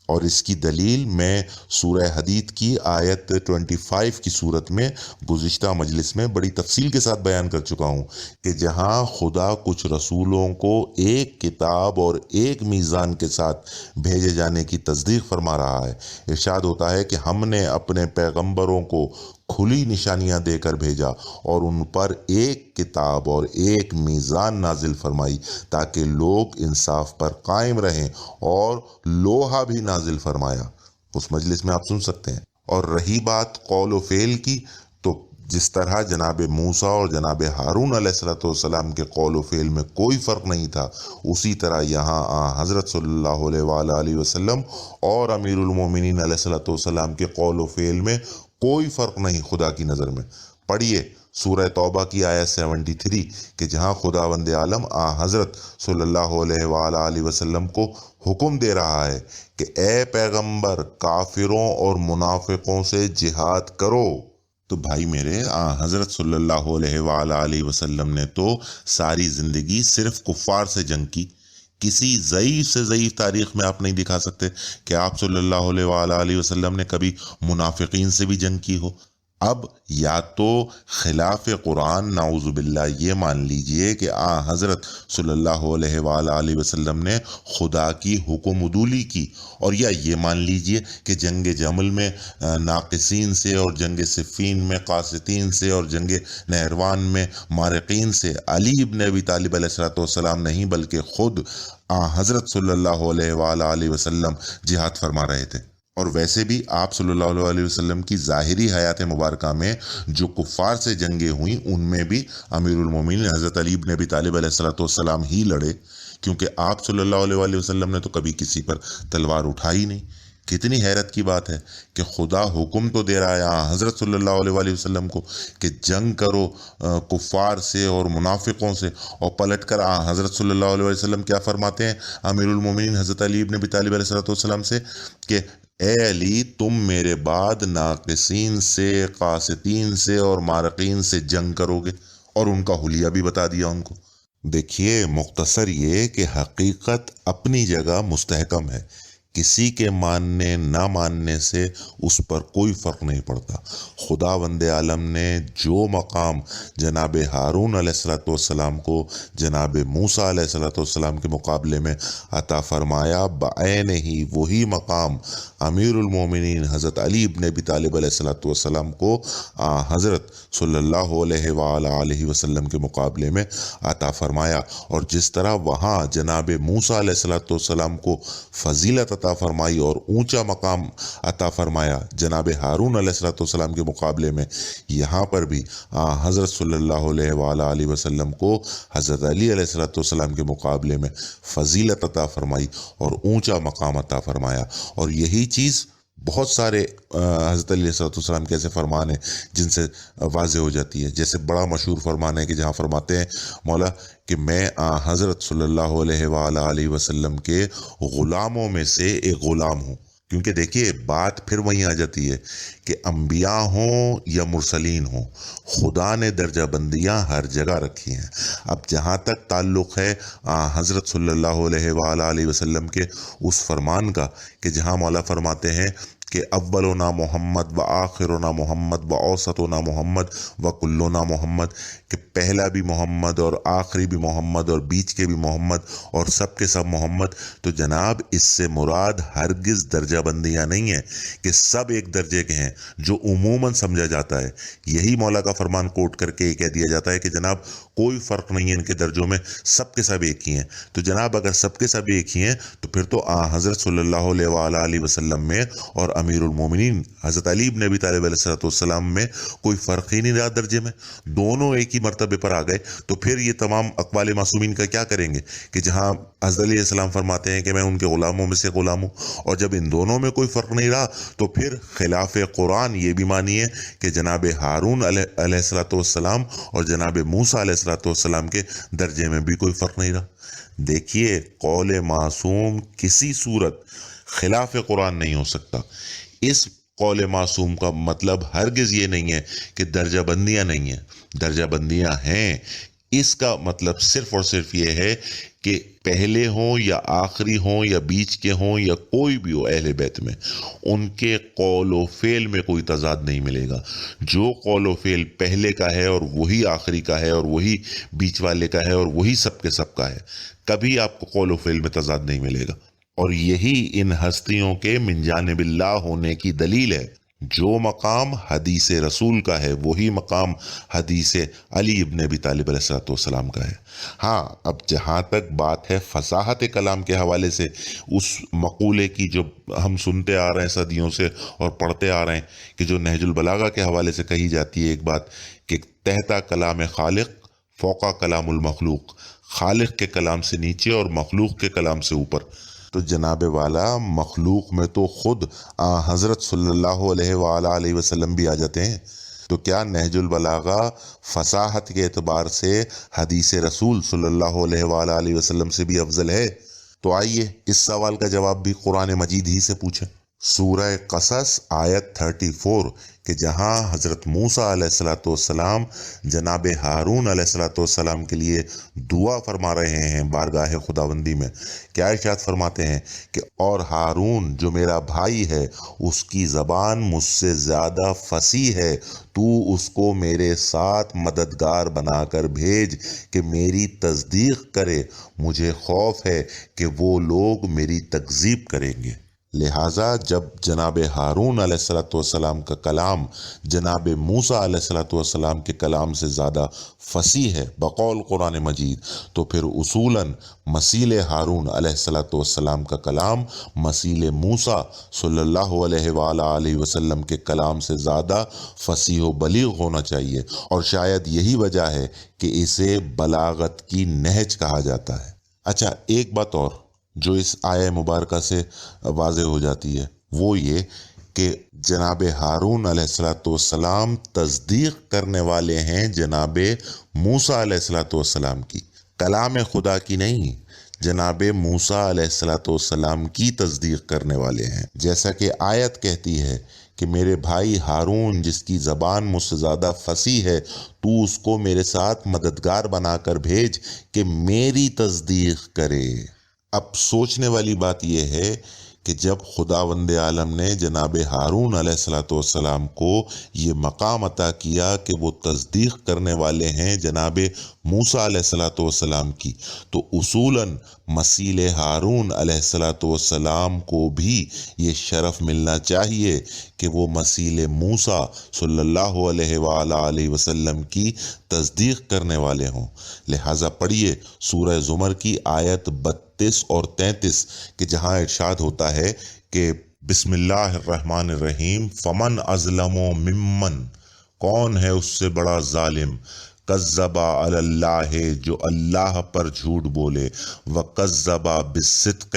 [SPEAKER 1] اور اس کی دلیل میں سورہ حدید کی آیت 25 کی صورت میں گزشتہ مجلس میں بڑی تفصیل کے ساتھ بیان کر چکا ہوں کہ جہاں خدا کچھ رسولوں کو ایک کتاب اور ایک میزان کے ساتھ بھیجے جانے کی تصدیق فرما رہا ہے، ارشاد ہوتا ہے کہ ہم نے اپنے پیغمبروں کو کھلی نشانیاں دے کر بھیجا اور ان پر ایک کتاب اور ایک میزان نازل فرمائی تاکہ لوگ انصاف پر قائم رہیں، اور لوہا بھی نازل فرمایا۔ اس مجلس میں آپ سن سکتے ہیں۔ اور رہی بات قول و فعل کی، تو جس طرح جناب موسیٰ اور جناب ہارون علیہ السلام کے قول و فعل میں کوئی فرق نہیں تھا، اسی طرح یہاں حضرت صلی اللہ علیہ وآلہ وسلم اور امیر المومنین علیہ السلام کے قول و فعل میں کوئی فرق نہیں خدا کی نظر میں۔ پڑھیے سورہ توبہ کی آیت 73 کہ جہاں خداوند عالم حضرت صلی اللہ علیہ وآلہ وسلم کو حکم دے رہا ہے کہ اے پیغمبر کافروں اور منافقوں سے جہاد کرو۔ تو بھائی میرے، حضرت صلی اللہ علیہ وآلہ وسلم نے تو ساری زندگی صرف کفار سے جنگ کی۔ کسی ضعیف سے ضعیف تاریخ میں آپ نہیں دکھا سکتے کہ آپ صلی اللہ علیہ وآلہ وسلم نے کبھی منافقین سے بھی جنگ کی ہو۔ اب یا تو خلاف قرآن نعوذ باللہ یہ مان لیجئے کہ حضرت صلی اللہ علیہ وآلہ وسلم نے خدا کی حکم عدولی کی، اور یا یہ مان لیجئے کہ جنگ جمل میں ناقصین سے اور جنگ صفین میں قاسطین سے اور جنگ نہروان میں مارقین سے علی ابن ابی طالب علیہ السلام نہیں بلکہ خود حضرت صلی اللہ علیہ وآلہ وسلم جہاد فرما رہے تھے۔ اور ویسے بھی آپ صلی اللہ علیہ وسلم کی ظاہری حیات مبارکہ میں جو کفار سے جنگیں ہوئیں ان میں بھی امیر المومنین حضرت علی بن ابی طالب علیہ السلام ہی لڑے، کیونکہ آپ صلی اللہ علیہ وسلم نے تو کبھی کسی پر تلوار اٹھائی نہیں۔ کتنی حیرت کی بات ہے کہ خدا حکم تو دے رہا ہے حضرت صلی اللہ علیہ وسلم کو کہ جنگ کرو کفار سے اور منافقوں سے، اور پلٹ کر حضرت صلی اللہ علیہ وسلم کیا فرماتے ہیں امیر المومنین حضرت علی بن ابی طالب علیہ السلام سے کہ اے علی تم میرے بعد ناقصین سے، قاسطین سے اور مارقین سے جنگ کرو گے، اور ان کا حلیہ بھی بتا دیا ان کو۔ دیکھیے مختصر یہ کہ حقیقت اپنی جگہ مستحکم ہے، کسی کے ماننے نہ ماننے سے اس پر کوئی فرق نہیں پڑتا۔ خداوند عالم نے جو مقام جناب ہارون علیہ السلام کو جناب موسیٰ علیہ السلام کے مقابلے میں عطا فرمایا، بعین ہی وہی مقام امیر المومنین حضرت علی ابن ابی طالب علیہ السلام کو حضرت صلی اللہ علیہ وآلہ وسلم کے مقابلے میں عطا فرمایا۔ اور جس طرح وہاں جناب موسیٰ علیہ السلام کو فضیلت عطا فرمائی اور اونچا مقام عطا فرمایا جناب ہارون علیہ السلام کے مقابلے میں، یہاں پر بھی حضرت صلی اللہ علیہ وآلہ وسلم کو حضرت علی علیہ السلام کے مقابلے میں فضیلت عطا فرمائی اور اونچا مقام عطا فرمایا۔ اور یہی چیز بہت سارے حضرت علی علیہ السلام کے ایسے فرمان ہیں جن سے واضح ہو جاتی ہے، جیسے بڑا مشہور فرمان ہے کہ جہاں فرماتے ہیں مولا کہ میں حضرت صلی اللہ علیہ وآلہ وسلم کے غلاموں میں سے ایک غلام ہوں۔ کیونکہ دیکھیے بات پھر وہیں آ جاتی ہے کہ انبیاء ہوں یا مرسلین ہوں، خدا نے درجہ بندیاں ہر جگہ رکھی ہیں۔ اب جہاں تک تعلق ہے حضرت صلی اللہ علیہ وآلہ وسلم کے اس فرمان کا کہ جہاں مولا فرماتے ہیں کہ اولنا محمد و آخرنا محمد و اوسطنا محمد و کلنا محمد، کہ پہلا بھی محمد اور آخری بھی محمد اور بیچ کے بھی محمد اور سب کے سب محمد، تو جناب اس سے مراد ہرگز درجہ بندیاں نہیں ہیں کہ سب ایک درجے کے ہیں جو عموماً سمجھا جاتا ہے۔ یہی مولا کا فرمان کوٹ کر کے کہہ دیا جاتا ہے کہ جناب کوئی فرق نہیں ہے ان کے درجوں میں، سب کے سب ایک ہی ہیں۔ تو جناب اگر سب کے سب ایک ہی ہیں تو پھر تو حضرت صلی اللہ علیہ وآلہ وسلم میں اور امیر المومنین حضرت علی بن ابی طالب علیہ السلام میں کوئی فرق ہی نہیں رہا درجے میں، دونوں ایک ہی مرتبے پر آ گئے۔ تو پھر یہ تمام اقوال معصومین کا کیا کریں گے کہ جہاں حضرت علیہ السلام فرماتے ہیں کہ میں ان کے غلاموں میں سے غلام ہوں، اور جب ان دونوں میں کوئی فرق نہیں رہا تو پھر خلاف قرآن یہ بھی مانیے کہ جناب ہارون علیہ السلام اور جناب موسیٰ علیہ السلام کے درجے میں بھی کوئی فرق نہیں رہا۔ دیکھیے قول معصوم کسی صورت خلاف قرآن نہیں ہو سکتا۔ اس قول معصوم کا مطلب ہرگز یہ نہیں ہے کہ درجہ بندیاں نہیں ہیں، درجہ بندیاں ہیں۔ اس کا مطلب صرف اور صرف یہ ہے کہ پہلے ہوں یا آخری ہوں یا بیچ کے ہوں یا کوئی بھی ہو اہل بیت میں، ان کے قول و فعل میں کوئی تضاد نہیں ملے گا۔ جو قول و فعل پہلے کا ہے اور وہی آخری کا ہے اور وہی بیچ والے کا ہے اور وہی سب کے سب کا ہے، کبھی آپ کو قول و فعل میں تضاد نہیں ملے گا۔ اور یہی ان ہستیوں کے من جانب اللہ ہونے کی دلیل ہے۔ جو مقام حدیث رسول کا ہے وہی مقام حدیث علی ابن ابی طالب علیہ السلام کا ہے۔ ہاں اب جہاں تک بات ہے فصاحت کلام کے حوالے سے، اس مقولے کی جو ہم سنتے آ رہے ہیں صدیوں سے اور پڑھتے آ رہے ہیں کہ جو نہج البلاغہ کے حوالے سے کہی جاتی ہے ایک بات کہ تحت کلام خالق فوقا کلام المخلوق، خالق کے کلام سے نیچے اور مخلوق کے کلام سے اوپر، تو جناب والا مخلوق میں تو خود حضرت صلی اللہ علیہ وآلہ وسلم بھی آ جاتے ہیں۔ تو کیا نہج البلاغہ فصاحت کے اعتبار سے حدیث رسول صلی اللہ علیہ وآلہ وسلم سے بھی افضل ہے؟ تو آئیے اس سوال کا جواب بھی قرآن مجید ہی سے پوچھیں۔ سورہ قصص آیت 34 کہ جہاں حضرت موسیٰ علیہ السلام جناب ہارون علیہ السلام کے لیے دعا فرما رہے ہیں بارگاہ خداوندی میں، کیا ارشاد فرماتے ہیں کہ اور ہارون جو میرا بھائی ہے اس کی زبان مجھ سے زیادہ فصیح ہے، تو اس کو میرے ساتھ مددگار بنا کر بھیج کہ میری تصدیق کرے، مجھے خوف ہے کہ وہ لوگ میری تکذیب کریں گے۔ لہٰذا جب جناب ہارون علیہ السلام کا کلام جناب موسیٰ علیہ السلام کے کلام سے زیادہ فصیح ہے بقول قرآن مجید، تو پھر اصولاً مثیل ہارون علیہ السلام کا کلام مثیل موسیٰ صلی اللہ علیہ وآلہ وسلم کے کلام سے زیادہ فصیح و بلیغ ہونا چاہیے، اور شاید یہی وجہ ہے کہ اسے بلاغت کی نہج کہا جاتا ہے۔ اچھا ایک بات اور جو اس آیہ مبارکہ سے واضح ہو جاتی ہے وہ یہ کہ جناب ہارون علیہ السلام تصدیق کرنے والے ہیں جناب موسیٰ علیہ السلام کی، کلام خدا کی نہیں، جناب موسیٰ علیہ السلام کی تصدیق کرنے والے ہیں۔ جیسا کہ آیت کہتی ہے کہ میرے بھائی ہارون جس کی زبان مجھ سے زیادہ فصیح ہے، تو اس کو میرے ساتھ مددگار بنا کر بھیج کہ میری تصدیق کرے۔ اب سوچنے والی بات یہ ہے کہ جب خداوند عالم نے جناب ہارون علیہ السلام کو یہ مقام عطا کیا کہ وہ تصدیق کرنے والے ہیں جناب موسیٰ علیہ السلام کی، تو اصولاً مثیل ہارون علیہ السلام کو بھی یہ شرف ملنا چاہیے کہ وہ مثیل موسیٰ صلی اللہ علیہ وآلہ وسلم کی تصدیق کرنے والے ہوں۔ لہٰذا پڑھیے سورہ زمر کی آیت 32 اور 33 کہ جہاں ارشاد ہوتا ہے کہ بسم اللہ الرحمن الرحیم فمن اظلم ممن، کون ہے اس سے بڑا ظالم، کذب علی اللہ جو اللہ پر جھوٹ بولے، وکذب بالصدق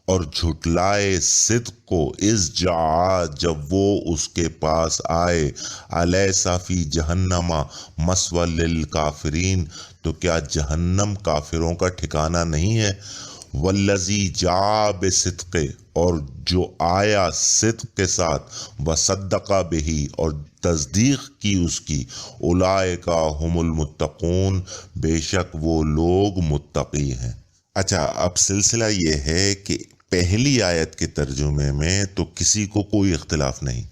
[SPEAKER 1] اور جھٹلائے صدق کو، اس جاء جب وہ اس کے پاس آئے، الیس فی جہنم مثوی للکافرین، تو کیا جہنم کافروں کا ٹھکانہ نہیں ہے، والذی جاء بصدق، اور جو آیا صدق کے ساتھ، وصدق بہی، اور تصدیق کی اس کی، اولئک ہم المتقون، بے شک وہ لوگ متقی ہیں۔ اچھا، اب سلسلہ یہ ہے کہ پہلی آیت کے ترجمے میں تو کسی کو کوئی اختلاف نہیں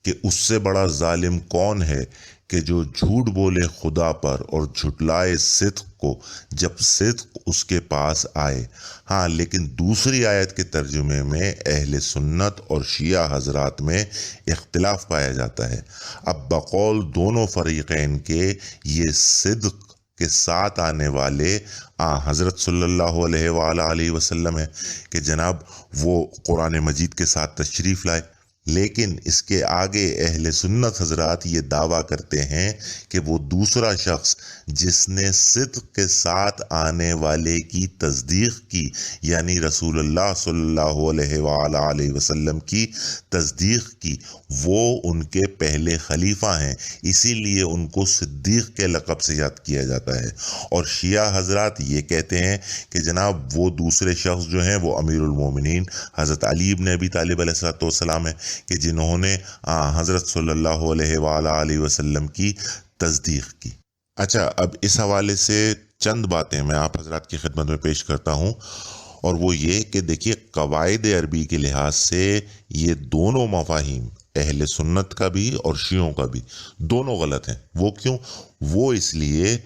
[SPEAKER 1] کہ اس سے بڑا ظالم کون ہے کہ جو جھوٹ بولے خدا پر اور جھٹلائے صدق کو جب صدق اس کے پاس آئے۔ ہاں، لیکن دوسری آیت کے ترجمے میں اہل سنت اور شیعہ حضرات میں اختلاف پایا جاتا ہے۔ اب بقول دونوں فریقین کے یہ صدق کے ساتھ آنے والے حضرت صلی اللہ علیہ وآلہ وسلم ہے کہ جناب وہ قرآن مجید کے ساتھ تشریف لائے، لیکن اس کے آگے اہل سنت حضرات یہ دعویٰ کرتے ہیں کہ وہ دوسرا شخص جس نے صدق کے ساتھ آنے والے کی تصدیق کی، یعنی رسول اللہ صلی اللہ علیہ وآلہ وسلم کی تصدیق کی، وہ ان کے پہلے خلیفہ ہیں، اسی لیے ان کو صدیق کے لقب سے یاد کیا جاتا ہے۔ اور شیعہ حضرات یہ کہتے ہیں کہ جناب وہ دوسرے شخص جو ہیں وہ امیر المومنین حضرت علی بن ابی طالب علیہ السلام ہیں کہ جنہوں نے حضرت صلی اللہ علیہ وآلہ وسلم کی تصدیق کی۔ اچھا، اب اس حوالے سے چند باتیں میں آپ حضرات کی خدمت میں پیش کرتا ہوں، اور وہ یہ کہ دیکھیے قواعد عربی کے لحاظ سے یہ دونوں مفاہیم، اہل سنت کا بھی اور شیعوں کا بھی، دونوں غلط ہیں۔ وہ کیوں؟ وہ اس لیے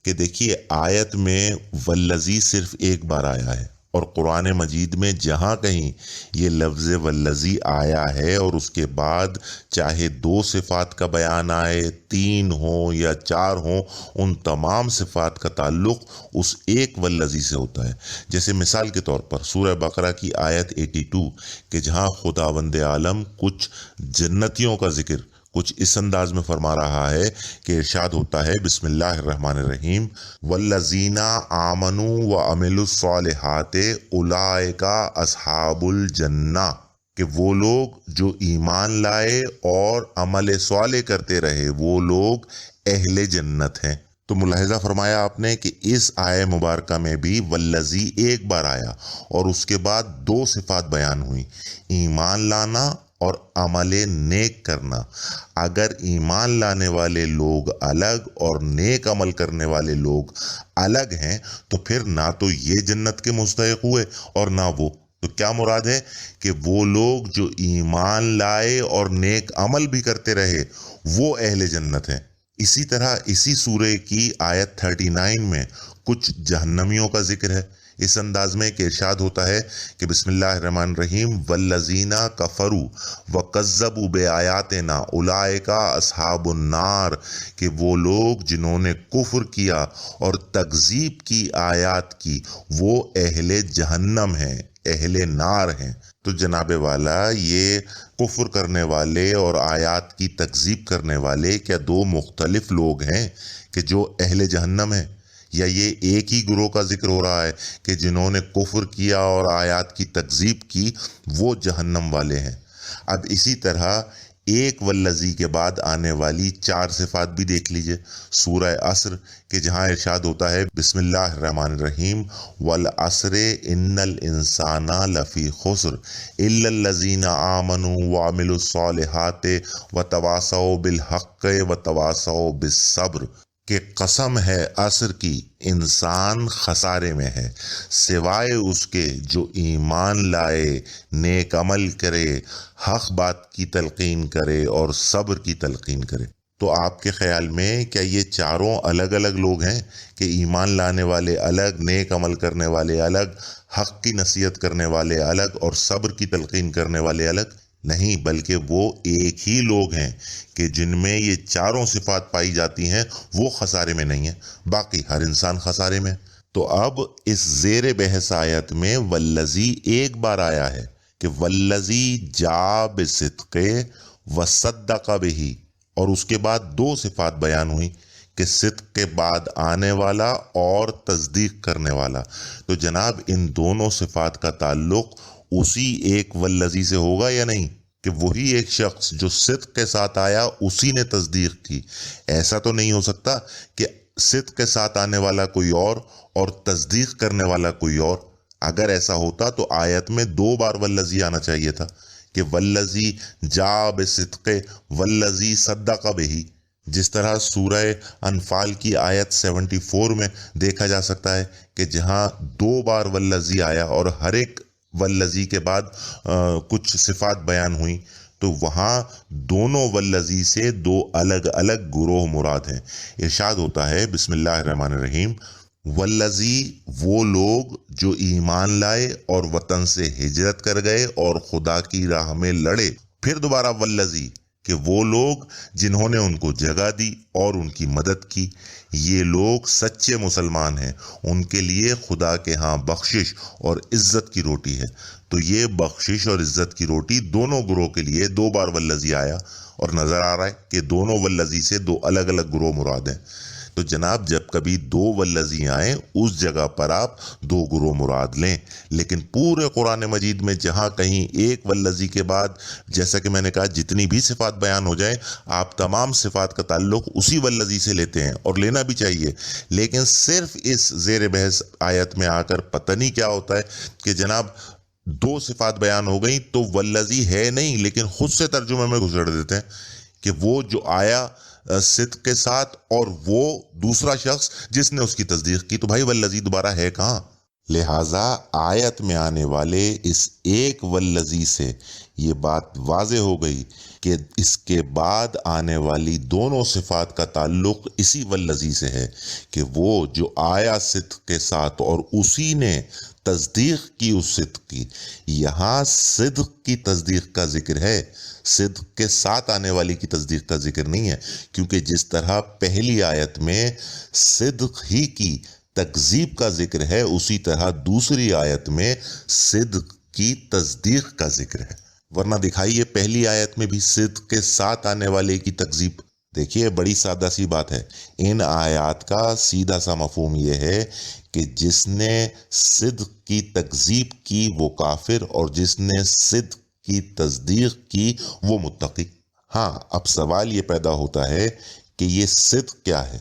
[SPEAKER 1] کہ دیکھیے آیت میں والذی صرف ایک بار آیا ہے، اور قرآن مجید میں جہاں کہیں یہ لفظ والذی آیا ہے اور اس کے بعد چاہے 2 صفات کا بیان آئے، 3 ہوں یا 4 ہوں، ان تمام صفات کا تعلق اس ایک والذی سے ہوتا ہے۔ جیسے مثال کے طور پر سورہ بقرہ کی آیت 82 کہ جہاں خداوند عالم کچھ جنتیوں کا ذکر کچھ اس انداز میں فرما رہا ہے کہ ارشاد ہوتا ہے بسم اللہ الرحمن الرحیم والذین آمنوا وعملوا الصالحات اولئک اصحاب الجنہ، کہ وہ لوگ جو ایمان لائے اور عمل صالح کرتے رہے وہ لوگ اہل جنت ہیں۔ تو ملاحظہ فرمایا آپ نے کہ اس آیہ مبارکہ میں بھی والذی ایک بار آیا اور اس کے بعد 2 صفات بیان ہوئی، ایمان لانا اور عمل نیک کرنا۔ اگر ایمان لانے والے لوگ الگ اور نیک عمل کرنے والے لوگ الگ ہیں تو پھر نہ تو یہ جنت کے مستحق ہوئے اور نہ وہ۔ تو کیا مراد ہے کہ وہ لوگ جو ایمان لائے اور نیک عمل بھی کرتے رہے وہ اہل جنت ہیں۔ اسی طرح اسی سورہ کی آیت 39 میں کچھ جہنمیوں کا ذکر ہے اس انداز میں کہ ارشاد ہوتا ہے کہ بسم اللہ الرحمن الرحیم والذین کفروا وکذبوا بآیاتنا اولئک اصحاب النار، کہ وہ لوگ جنہوں نے کفر کیا اور تکذیب کی آیات کی وہ اہل جہنم ہیں، اہل نار ہیں۔ تو جناب والا یہ کفر کرنے والے اور آیات کی تکذیب کرنے والے کیا 2 مختلف لوگ ہیں کہ جو اہل جہنم ہیں، یا یہ ایک ہی گروہ کا ذکر ہو رہا ہے کہ جنہوں نے کفر کیا اور آیات کی تکذیب کی وہ جہنم والے ہیں؟ اب اسی طرح ایک والذی کے بعد آنے والی 4 صفات بھی دیکھ لیجئے سورہ عصر کہ جہاں ارشاد ہوتا ہے بسم اللہ الرحمن الرحیم والعصر ان الانسان لفی خسر الا الذین آمنوا وعملوا الصالحات وتواصوا بالحق وتواصوا بالصبر، کہ قسم ہے عصر کی انسان خسارے میں ہے سوائے اس کے جو ایمان لائے، نیک عمل کرے، حق بات کی تلقین کرے اور صبر کی تلقین کرے۔ تو آپ کے خیال میں کیا یہ چاروں الگ الگ لوگ ہیں کہ ایمان لانے والے الگ، نیک عمل کرنے والے الگ، حق کی نصیحت کرنے والے الگ اور صبر کی تلقین کرنے والے الگ؟ نہیں، بلکہ وہ ایک ہی لوگ ہیں کہ جن میں یہ چاروں صفات پائی جاتی ہیں وہ خسارے میں نہیں ہیں، باقی ہر انسان خسارے میں۔ تو اب اس زیر بحث آیت میں والذی ایک بار آیا ہے کہ والذی جاء بصدق وصدق بہ، اور اس کے بعد 2 صفات بیان ہوئی کہ صدق کے بعد آنے والا اور تصدیق کرنے والا۔ تو جناب ان دونوں صفات کا تعلق اسی ایک والذی سے ہوگا یا نہیں؟ کہ وہی ایک شخص جو صدق کے ساتھ آیا اسی نے تصدیق کی؟ ایسا تو نہیں ہو سکتا کہ صدق کے ساتھ آنے والا کوئی اور تصدیق کرنے والا کوئی اور۔ اگر ایسا ہوتا تو آیت میں 2 بار والذی آنا چاہیے تھا کہ والذی جاء بصدق والذی صدق بہ، جس طرح سورہ انفال کی آیت 74 میں دیکھا جا سکتا ہے کہ جہاں 2 بار والذی آیا اور ہر ایک والذی کے بعد کچھ صفات بیان ہوئیں، تو وہاں دونوں والذی سے 2 الگ الگ گروہ مراد ہیں۔ ارشاد ہوتا ہے بسم اللہ الرحمن الرحیم، والذی وہ لوگ جو ایمان لائے اور وطن سے ہجرت کر گئے اور خدا کی راہ میں لڑے، پھر دوبارہ والذی کہ وہ لوگ جنہوں نے ان کو جگہ دی اور ان کی مدد کی، یہ لوگ سچے مسلمان ہیں، ان کے لیے خدا کے ہاں بخشش اور عزت کی روٹی ہے۔ تو یہ بخشش اور عزت کی روٹی دونوں گروہ کے لیے 2 بار والذی آیا، اور نظر آ رہا ہے کہ دونوں والذی سے 2 الگ الگ گروہ مراد ہیں۔ تو جناب جب کبھی 2 والذی آئیں اس جگہ پر آپ 2 گروہ مراد لیں، لیکن پورے قرآن مجید میں جہاں کہیں ایک والذی کے بعد، جیسا کہ میں نے کہا، جتنی بھی صفات بیان ہو جائیں، آپ تمام صفات کا تعلق اسی والذی سے لیتے ہیں، اور لینا بھی چاہیے۔ لیکن صرف اس زیر بحث آیت میں آ کر پتہ نہیں کیا ہوتا ہے کہ جناب 2 صفات بیان ہو گئیں تو والذی ہے نہیں، لیکن خود سے ترجمے میں گھسڑ دیتے ہیں کہ وہ جو آیا صدق کے ساتھ اور وہ دوسرا شخص جس نے اس کی تصدیق کی، تو بھائی والذی دوبارہ ہے کہاں؟ لہٰذا آیت میں آنے والے اس ایک والذی سے یہ بات واضح ہو گئی کہ اس کے بعد آنے والی دونوں صفات کا تعلق اسی والذی سے ہے کہ وہ جو آیا صدق کے ساتھ اور اسی نے تصدیق کی اس صدق کی۔ یہاں صدق کی تصدیق کا ذکر ہے، صدق کے ساتھ آنے والی کی تصدیق کا ذکر نہیں ہے، کیونکہ جس طرح پہلی آیت میں صدق ہی کی تکذیب کا ذکر ہے، اسی طرح دوسری آیت میں صدق کی تصدیق کا ذکر ہے۔ ورنہ دکھائیے پہلی آیت میں بھی صدق کے ساتھ آنے والے کی تکذیب۔ دیکھیے بڑی سادہ سی بات ہے، ان آیات کا سیدھا سا مفہوم یہ ہے کہ جس نے صدق کی تکذیب کی وہ کافر، اور جس نے صدق کی تصدیق کی وہ متقی۔ ہاں اب سوال یہ پیدا ہوتا ہے کہ یہ صدق کیا ہے؟